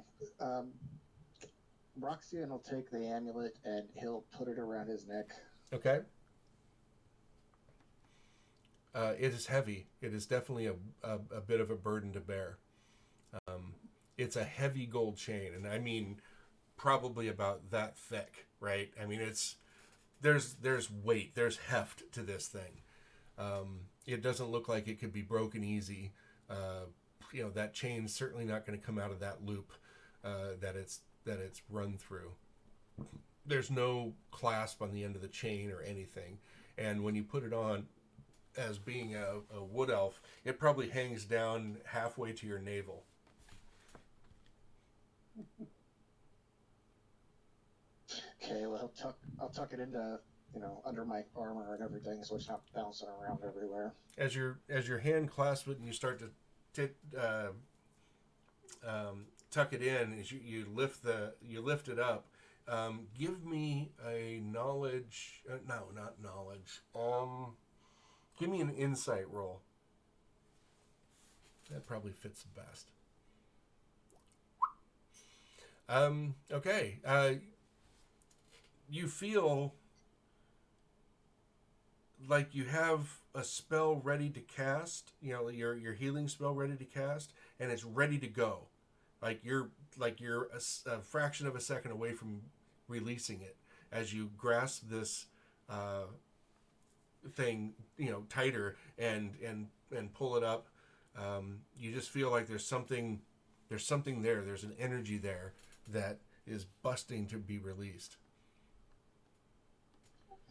Roxanne will take the amulet and he'll put it around his neck.
Okay. It is heavy. It is definitely a bit of a burden to bear. It's a heavy gold chain, and I mean probably about that thick, right? I mean there's weight, there's heft to this thing. It doesn't look like it could be broken easy. That chain's certainly not going to come out of that loop that it's run through. There's no clasp on the end of the chain or anything, and when you put it on, as being a wood elf, it probably hangs down halfway to your navel.
Okay, well, I'll tuck it into, under my armor and everything, so it's not bouncing around everywhere.
As your hand clasps it and you start to tuck it in, as you lift it up. Give me a knowledge. No, not knowledge. Give me an insight roll. That probably fits best. Okay. You feel like you have a spell ready to cast. Your healing spell ready to cast, and it's ready to go. Like you're a fraction of a second away from releasing it as you grasp this thing, tighter and pull it up. You just feel like there's something there. There's an energy there that is busting to be released.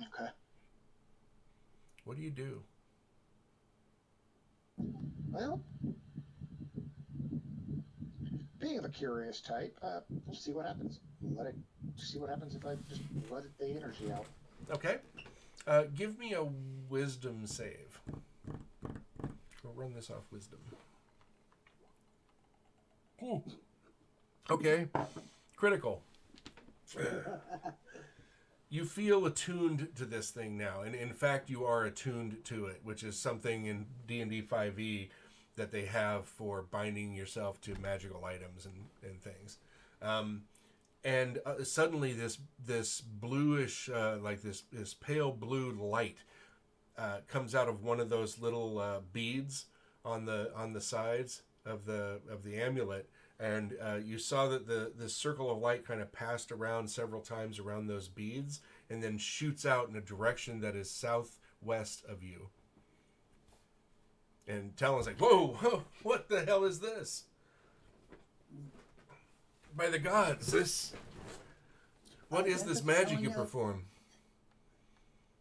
Okay.
What do you do?
Well, being the curious type, we'll see what happens. See what happens if I just let the energy out.
Okay. Give me a wisdom save. We'll run this off wisdom. Okay. Critical. You feel attuned to this thing now, and in fact you are attuned to it, which is something in D&D 5e that they have for binding yourself to magical items and things. And suddenly this bluish, like this pale blue light comes out of one of those little beads on the sides of the amulet, and you saw that the circle of light kind of passed around several times around those beads, and then shoots out in a direction that is southwest of you. And Talon's like, "Whoa! What the hell is this? By the gods, what is this magic you perform?"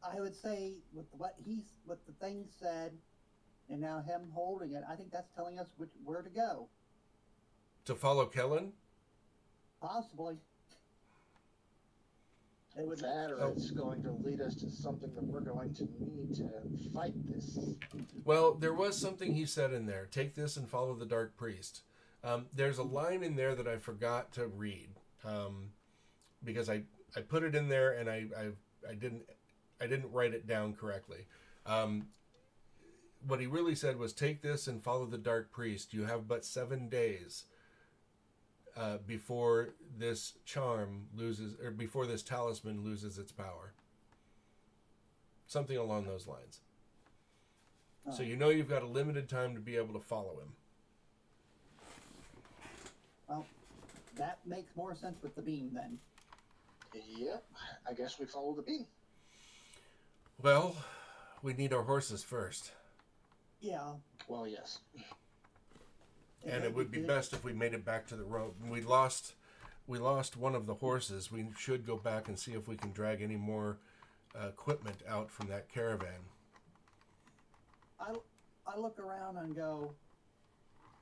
I would say with what the thing said, and now him holding it, I think that's telling us where to go.
To follow Kellen?
Possibly. It would.
That, or it's going to lead us to something that we're going to need to fight this.
Well, there was something he said in there. Take this and follow the Dark Priest. There's a line in there that I forgot to read because I put it in there and I didn't write it down correctly. what he really said was, take this and follow the dark priest. You have but 7 days before this charm loses, or before this talisman loses its power. Something along those lines.
Oh.
So you know you've got a limited time to be able to follow him.
Well, that makes more sense with the beam then.
Yep, I guess we follow the beam.
Well, we need our horses first.
Yeah.
Well, yes.
And it would be best if we made it back to the road. We lost one of the horses. We should go back and see if we can drag any more equipment out from that caravan.
I look around and go,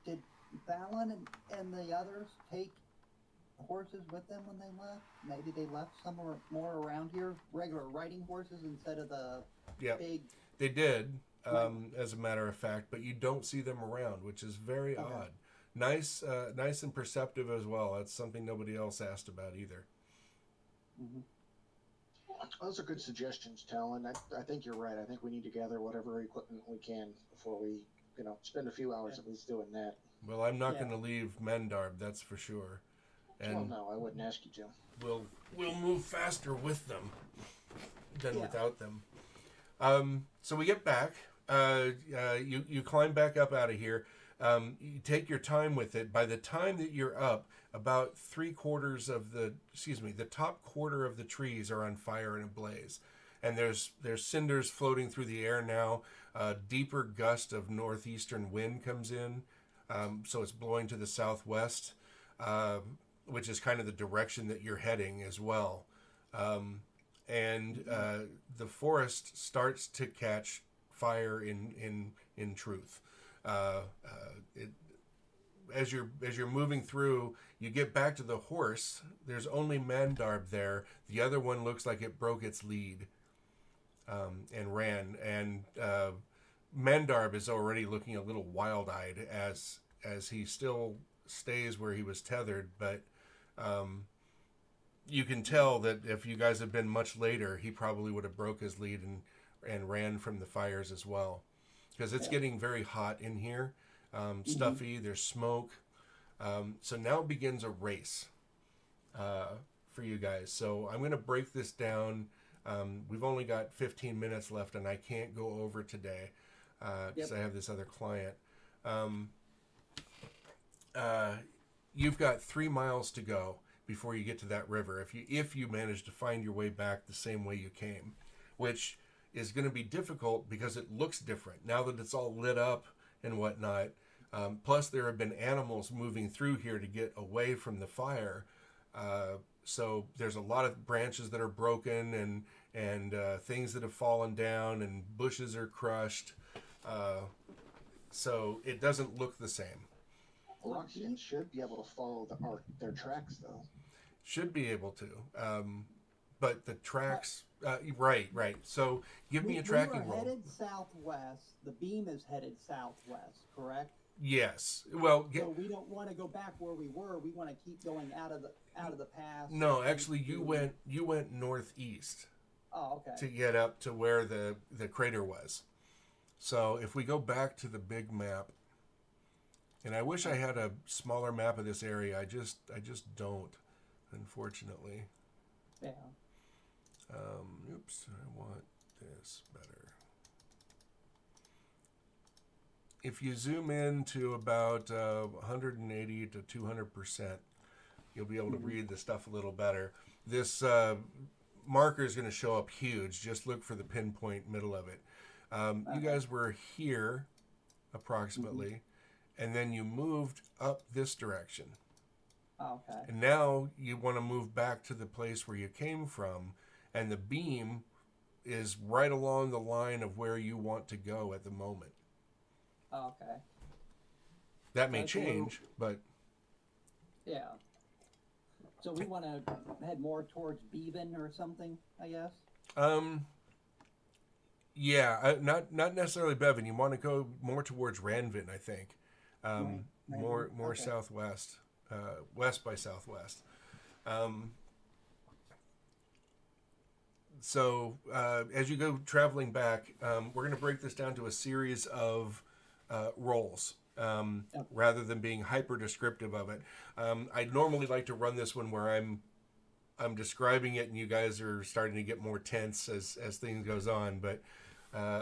did Fallon and the others take horses with them when they left? Maybe they left somewhere more around here, regular riding horses instead of the big...
They did, as a matter of fact, but you don't see them around, which is very odd. Nice and perceptive as well. That's something nobody else asked about either.
Mm-hmm.
Those are good suggestions, Talon. I think you're right. I think we need to gather whatever equipment we can before we, spend a few hours at least doing that.
Well, I'm not going to leave Mendarb, that's for sure. And
well, no, I wouldn't ask you to.
We'll move faster with them than without them. So we get back. You climb back up out of here. You take your time with it. By the time that you're up, about the top quarter of the trees are on fire and ablaze. And there's cinders floating through the air now. A deeper gust of northeastern wind comes in. So it's blowing to the southwest, which is kind of the direction that you're heading as well. And the forest starts to catch fire in truth. As you're moving through, you get back to the horse. There's only Mandarb there. The other one looks like it broke its lead and ran. And Mandarb is already looking a little wild-eyed as he still stays where he was tethered. But you can tell that if you guys had been much later, he probably would have broke his lead and ran from the fires as well. Because it's getting very hot in here. Stuffy, there's smoke. So now begins a race for you guys. So I'm going to break this down. We've only got 15 minutes left, and I can't go over today because I have this other client. You've got 3 miles to go before you get to that river. If you manage to find your way back the same way you came, which is going to be difficult because it looks different now that it's all lit up and whatnot. Plus, there have been animals moving through here to get away from the fire. So there's a lot of branches that are broken and things that have fallen down, and bushes are crushed. So it doesn't look the same.
Roxanne should be able to follow their tracks, though.
Should be able to. But the tracks... right. So give me a tracking roll.
We were headed southwest. The beam is headed southwest, correct?
Yes. Well,
so we don't want to go back where we were. We want to keep going out of the pass.
No, actually, you went northeast.
Oh, okay.
To get up to where the crater was. So if we go back to the big map, and I wish I had a smaller map of this area. I just don't, unfortunately.
Yeah.
Oops, I want this better. If you zoom in to about 180 to 200%, you'll be able to read the stuff a little better. This marker is going to show up huge. Just look for the pinpoint middle of it. You guys were here, approximately, and then you moved up this direction.
Okay.
And now you want to move back to the place where you came from, and the beam is right along the line of where you want to go at the moment.
Okay.
That may change, but...
Yeah. So we want to head more towards Beaven or something, I guess?
Yeah, not necessarily Bevan. You want to go more towards Ranvin, I think. More
Okay.
southwest, west by southwest. So as you go traveling back, we're going to break this down to a series of rolls.
Okay.
Rather than being hyper descriptive of it, I'd normally like to run this one where I'm describing it and you guys are starting to get more tense as things goes on, but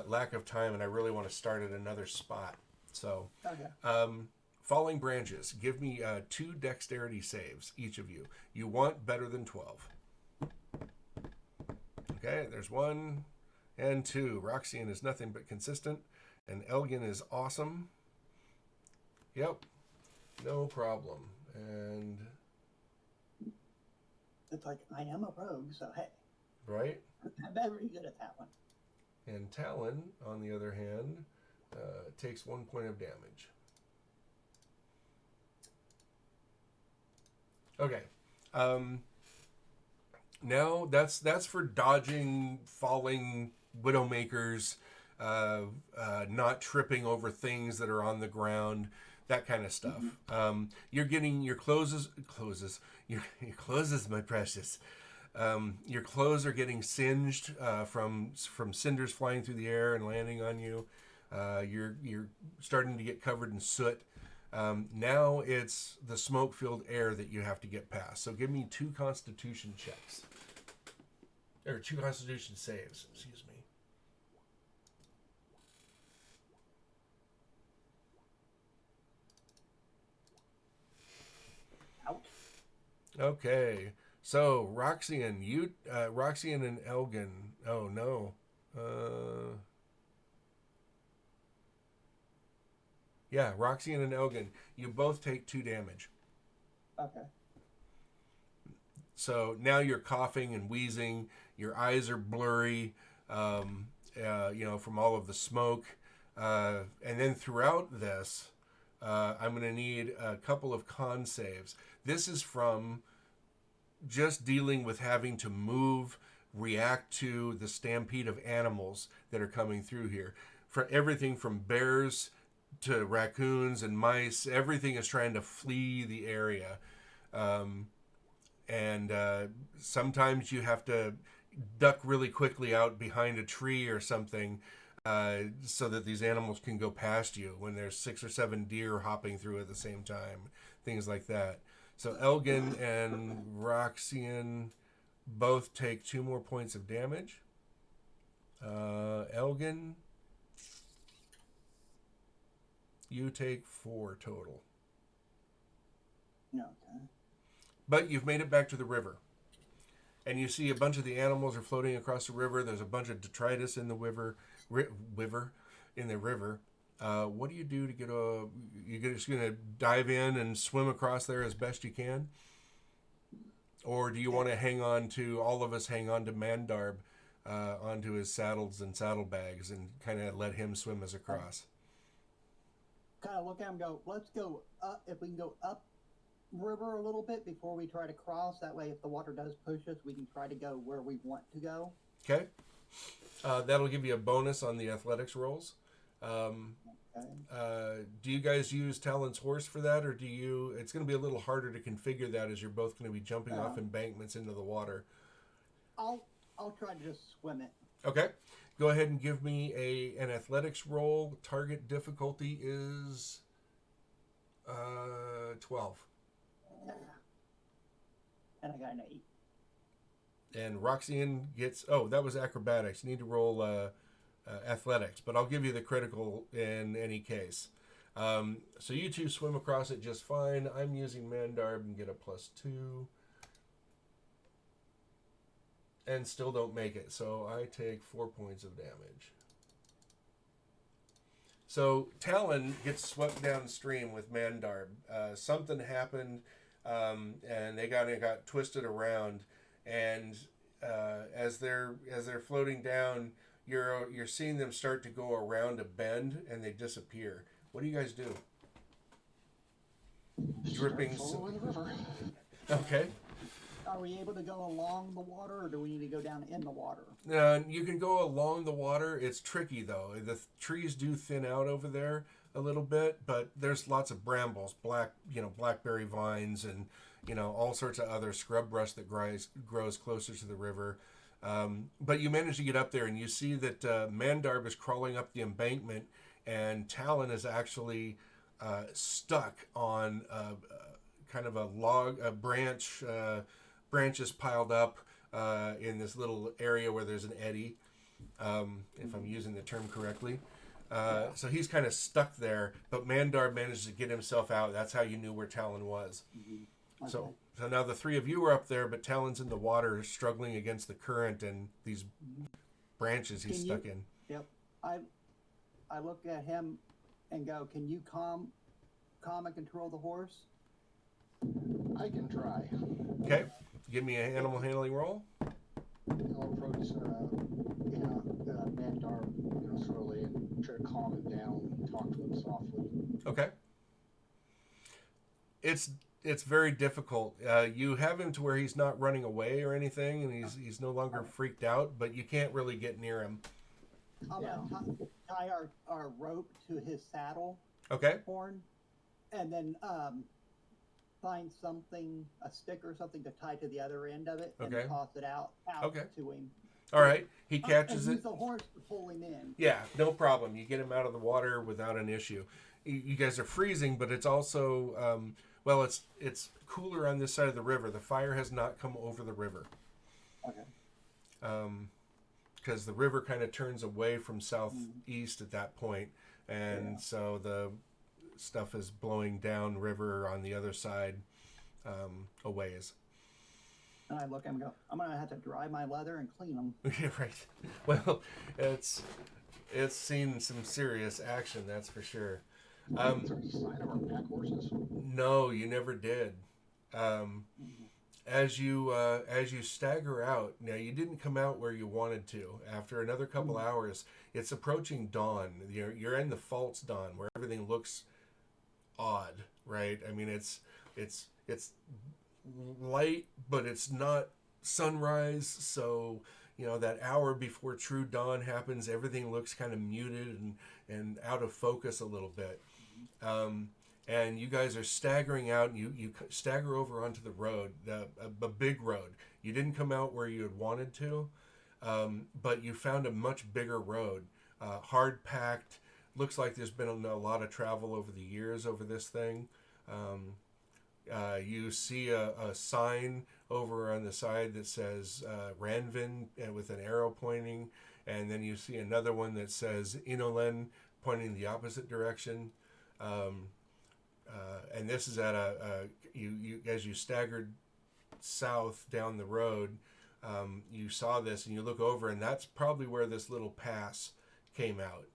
lack of time, and I really want to start at another spot. So,
Okay.
falling branches. Give me 2 dexterity saves, each of you. You want better than 12. Okay, there's 1 and 2. Roxanne is nothing but consistent, and Elgin is awesome. Yep, no problem. And
It's like I am a rogue, so hey,
right.
I'm very good at that one.
And Talon, on the other hand, takes 1 point of damage. Okay. Now that's for dodging falling widowmakers, not tripping over things that are on the ground, that kind of stuff. You're getting your clothes, your clothes, my precious. Your clothes are getting singed from cinders flying through the air and landing on you. You're starting to get covered in soot. Now it's the smoke-filled air that you have to get past. So give me 2 Constitution checks, or 2 Constitution saves. Excuse me.
Out.
Okay. So Roxanne, Roxanne and Elgin. Oh no. Yeah, Roxanne and Elgin. You both take 2 damage.
Okay.
So now you're coughing and wheezing. Your eyes are blurry, from all of the smoke. And then throughout this, I'm going to need a couple of con saves. This is from just dealing with having to move, react to the stampede of animals that are coming through here. For everything from bears to raccoons and mice, everything is trying to flee the area. And sometimes you have to duck really quickly out behind a tree or something so that these animals can go past you when there's 6 or 7 deer hopping through at the same time, things like that. So Elgin and Roxanne both take 2 more points of damage. Elgin, you take 4 total.
Okay.
But you've made it back to the river. And you see a bunch of the animals are floating across the river. There's a bunch of detritus in the river. What do you do to get a... You're just going to dive in and swim across there as best you can? Or do you want to all of us hang on to Mandarb, onto his saddles and saddlebags and kind of let him swim us across?
Kind of look at him and go, let's go up, if we can go up river a little bit before we try to cross. That way, if the water does push us, we can try to go where we want to go.
Okay. That'll give you a bonus on the athletics rolls.
Okay.
Do you guys use Talon's horse for that, or do you... It's going to be a little harder to configure that as you're both going to be jumping off embankments into the water.
I'll try to just swim it.
Okay. Go ahead and give me an athletics roll. Target difficulty is 12.
And I got an 8.
And Roxanne gets... Oh, that was acrobatics. You need to roll athletics, but I'll give you the critical in any case. So you 2 swim across it just fine. I'm using Mandarb and get a +2. And still don't make it, so I take 4 points of damage. So Talon gets swept downstream with Mandarb. Something happened, and they got twisted around. And as they're floating down, you're seeing them start to go around a bend, and they disappear. What do you guys do? Dripping.
Follow the river.
Okay.
Are we able to go along the water, or do we need to go down in the water?
You can go along the water. It's tricky though. The trees do thin out over there a little bit, but there's lots of brambles, blackberry vines, and all sorts of other scrub brush that grows closer to the river. But you manage to get up there, and you see that Mandarb is crawling up the embankment, and Talon is actually stuck on kind of a log, a branch, branches piled up in this little area where there's an eddy, if I'm using the term correctly. So he's kind of stuck there, but Mandarb managed to get himself out. That's how you knew where Talon was.
Mm-hmm. Okay.
So now the three of you are up there, but Talon's in the water, struggling against the current and these branches he's stuck in.
Yep. I look at him and go, "Can you calm and control the horse?"
I can try.
Okay, give me an animal handling roll.
I'll approach, Mandar, slowly and try to calm him down, talk to him softly.
Okay. It's very difficult. You have him to where he's not running away or anything, and he's no longer freaked out, but you can't really get near him.
I'm gonna tie our rope to his saddle
Okay.
horn, and then find something, a stick or something to tie to the other end of it, and
Okay.
toss it out
Okay.
to him.
All right. He catches
and
it.
use the horse to pull him in.
Yeah, no problem. You get him out of the water without an issue. You guys are freezing, but it's also well, it's cooler on this side of the river. The fire has not come over the river.
Okay.
Because the river kind of turns away from southeast at that point, and so the stuff is blowing down river on the other side a ways.
And I look at him and go, "I'm gonna have to dry my leather and clean them."
Yeah, right. Well, it's seen some serious action, that's for sure.
Is there any sign of our pack horses?
No, you never did. As you stagger out, now you didn't come out where you wanted to. After another couple hours, it's approaching dawn. You're in the false dawn where everything looks odd, right? I mean, it's light, but it's not sunrise. So that hour before true dawn happens, everything looks kind of muted and out of focus a little bit. And you guys are staggering out, and you stagger over onto the road, a big road. You didn't come out where you had wanted to, but you found a much bigger road, hard packed. Looks like there's been a lot of travel over the years over this thing. You see a sign over on the side that says Ranvin with an arrow pointing, and then you see another one that says Inolen pointing the opposite direction. And this is at you as you staggered south down the road, you saw this and you look over, and that's probably where this little pass came out.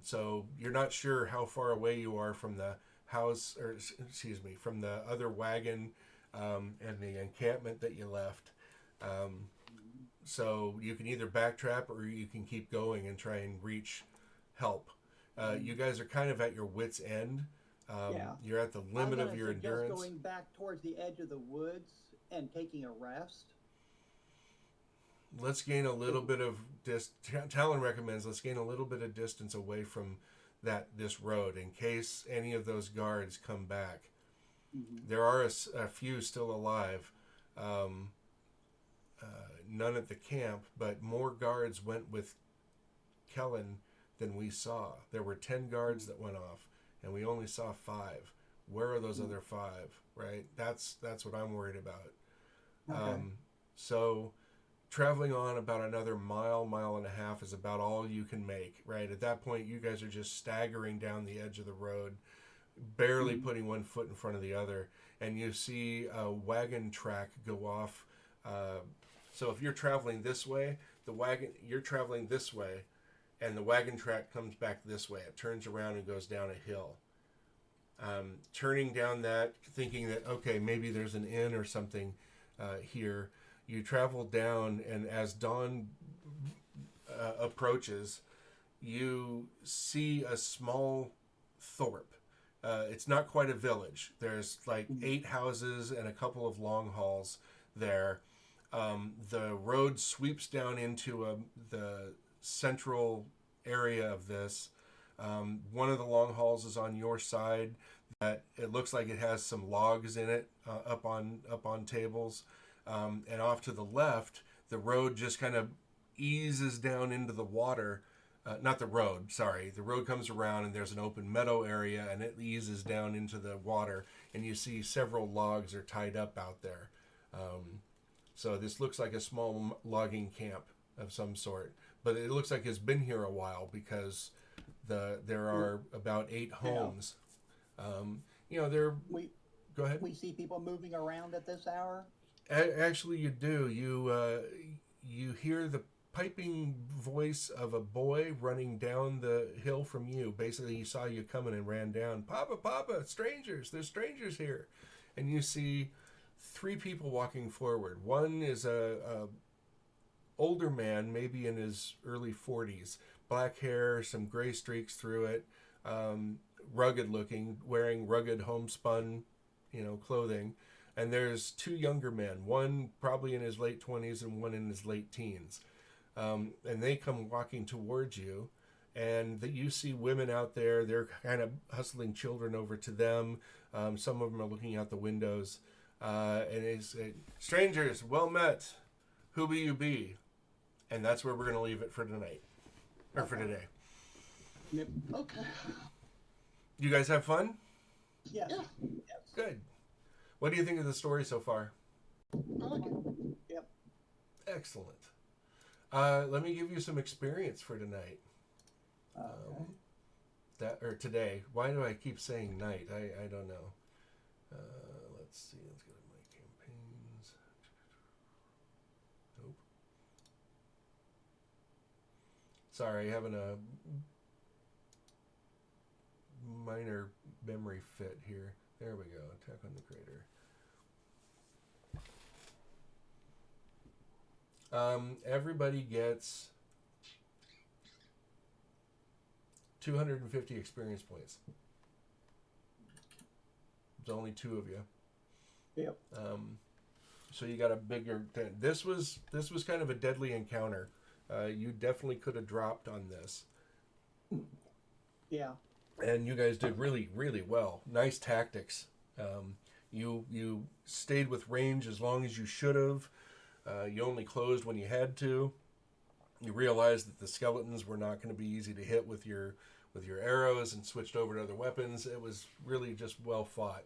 So you're not sure how far away you are from the house, or excuse me, from the other wagon and the encampment that you left. So you can either backtrack or you can keep going and try and reach help. You guys are kind of at your wit's end. You're at the limit of your endurance.
Going back towards the edge of the woods and taking a rest.
Let's gain a little bit of Talon recommends let's gain a little bit of distance away from this road in case any of those guards come back. Mm-hmm. There are a few still alive. None at the camp, but more guards went with Kellen than we saw. There were 10 guards that went off, and we only saw 5. Where are those other 5? Right? That's what I'm worried about.
Okay.
So traveling on about another mile and a half is about all you can make. Right? At that point, you guys are just staggering down the edge of the road, barely putting one foot in front of the other, and you see a wagon track go off. So if you're traveling this way, you're traveling this way, and the wagon track comes back this way. It turns around and goes down a hill. Turning down that, thinking that, okay, maybe there's an inn or something here. You travel down, and as dawn approaches, you see a small thorp. It's not quite a village. There's like 8 houses and a couple of long halls there. The road sweeps down into the central area of this. One of the long halls is on your side. That it looks like it has some logs in it up on tables, and off to the left the road just kind of eases down into the water. Not the road, sorry. The road comes around and there's an open meadow area and it eases down into the water, and you see several logs are tied up out there. So this looks like a small logging camp of some sort, but it looks like it's been here a while because there are about 8 homes. Go ahead.
We see people moving around at this hour.
Actually, you do. You hear the piping voice of a boy running down the hill from you. Basically, he saw you coming and ran down. Papa, Papa, strangers! There's strangers here. And you see 3 people walking forward. One is a older man, maybe in his early 40s. Black hair, some gray streaks through it. Rugged looking, wearing rugged homespun, clothing. And there's 2 younger men, one probably in his late 20s and one in his late teens. And they come walking towards you, and you see women out there. They're kind of hustling children over to them. Some of them are looking out the windows. And they say, strangers, well met. Who be you be? And that's where we're going to leave it for tonight. Or for today.
Yep.
Okay.
You guys have fun?
Yes.
Yeah.
Yes.
Good. What do you think of the story so far?
I like it.
Yep.
Excellent. Let me give you some experience for tonight.
Okay.
Today. Why do I keep saying night? I don't know. Let's see. Let's go to my campaigns. Nope. Sorry, having a minor memory fit here. There we go. Attack on the crater. Everybody gets 250 experience points. There's only 2 of you.
Yep.
So you got a bigger. This was kind of a deadly encounter. You definitely could have dropped on this.
Yeah.
And you guys did really, really well. Nice tactics. You stayed with range as long as you should have. You only closed when you had to. You realized that the skeletons were not going to be easy to hit with your arrows, and switched over to other weapons. It was really just well fought.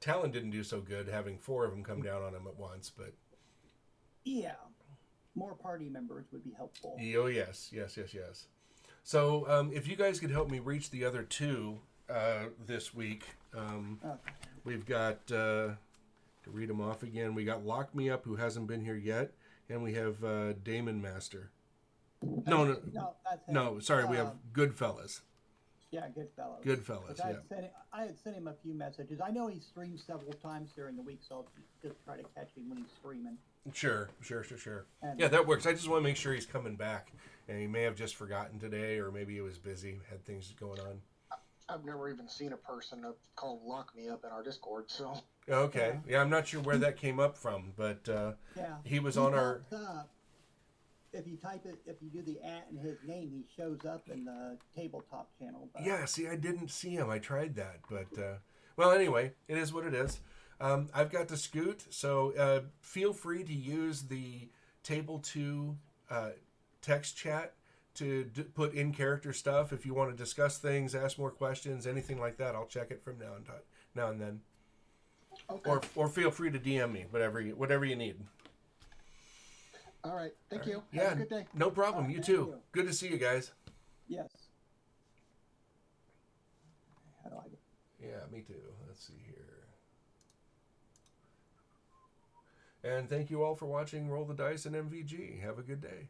Talon didn't do so good, having 4 of them come down on him at once, but
Yeah. More party members would be helpful.
oh yes. So if you guys could help me reach the other 2 this week,
Okay.
we've got to read them off again. We got Lock Me Up, who hasn't been here yet, and we have Damon Master. No,
that's him.
no. Sorry, we have Goodfellas.
Yeah, Goodfellas.
Goodfellas,
I
yeah.
had sent him a few messages. I know he streams several times during the week, so I'll just try to catch him when he's streaming.
Sure.
And,
Yeah, that works. I just want to make sure he's coming back, and he may have just forgotten today, or maybe he was busy, had things going on.
I've never even seen a person called Lock Me Up in our Discord, so.
Okay. Yeah, I'm not sure where that came up from, but
yeah,
he was on our.
pops up. If you type it, if you do the @ and his name, he shows up in the tabletop channel. But...
Yeah, see, I didn't see him. I tried that, but well, anyway, it is what it is. I've got to scoot, so feel free to use the Table 2 text chat to put in character stuff if you want to discuss things, ask more questions, anything like that. I'll check it from now and then.
Okay.
Or feel free to DM me, whatever you need.
All right. Thank you.
Yeah,
Have a good day.
no problem. You
Thank
too.
you.
Good to see you guys.
Yes. How do I get?
Yeah, me too. Let's see here. And thank you all for watching Roll the Dice and MVG. Have a good day.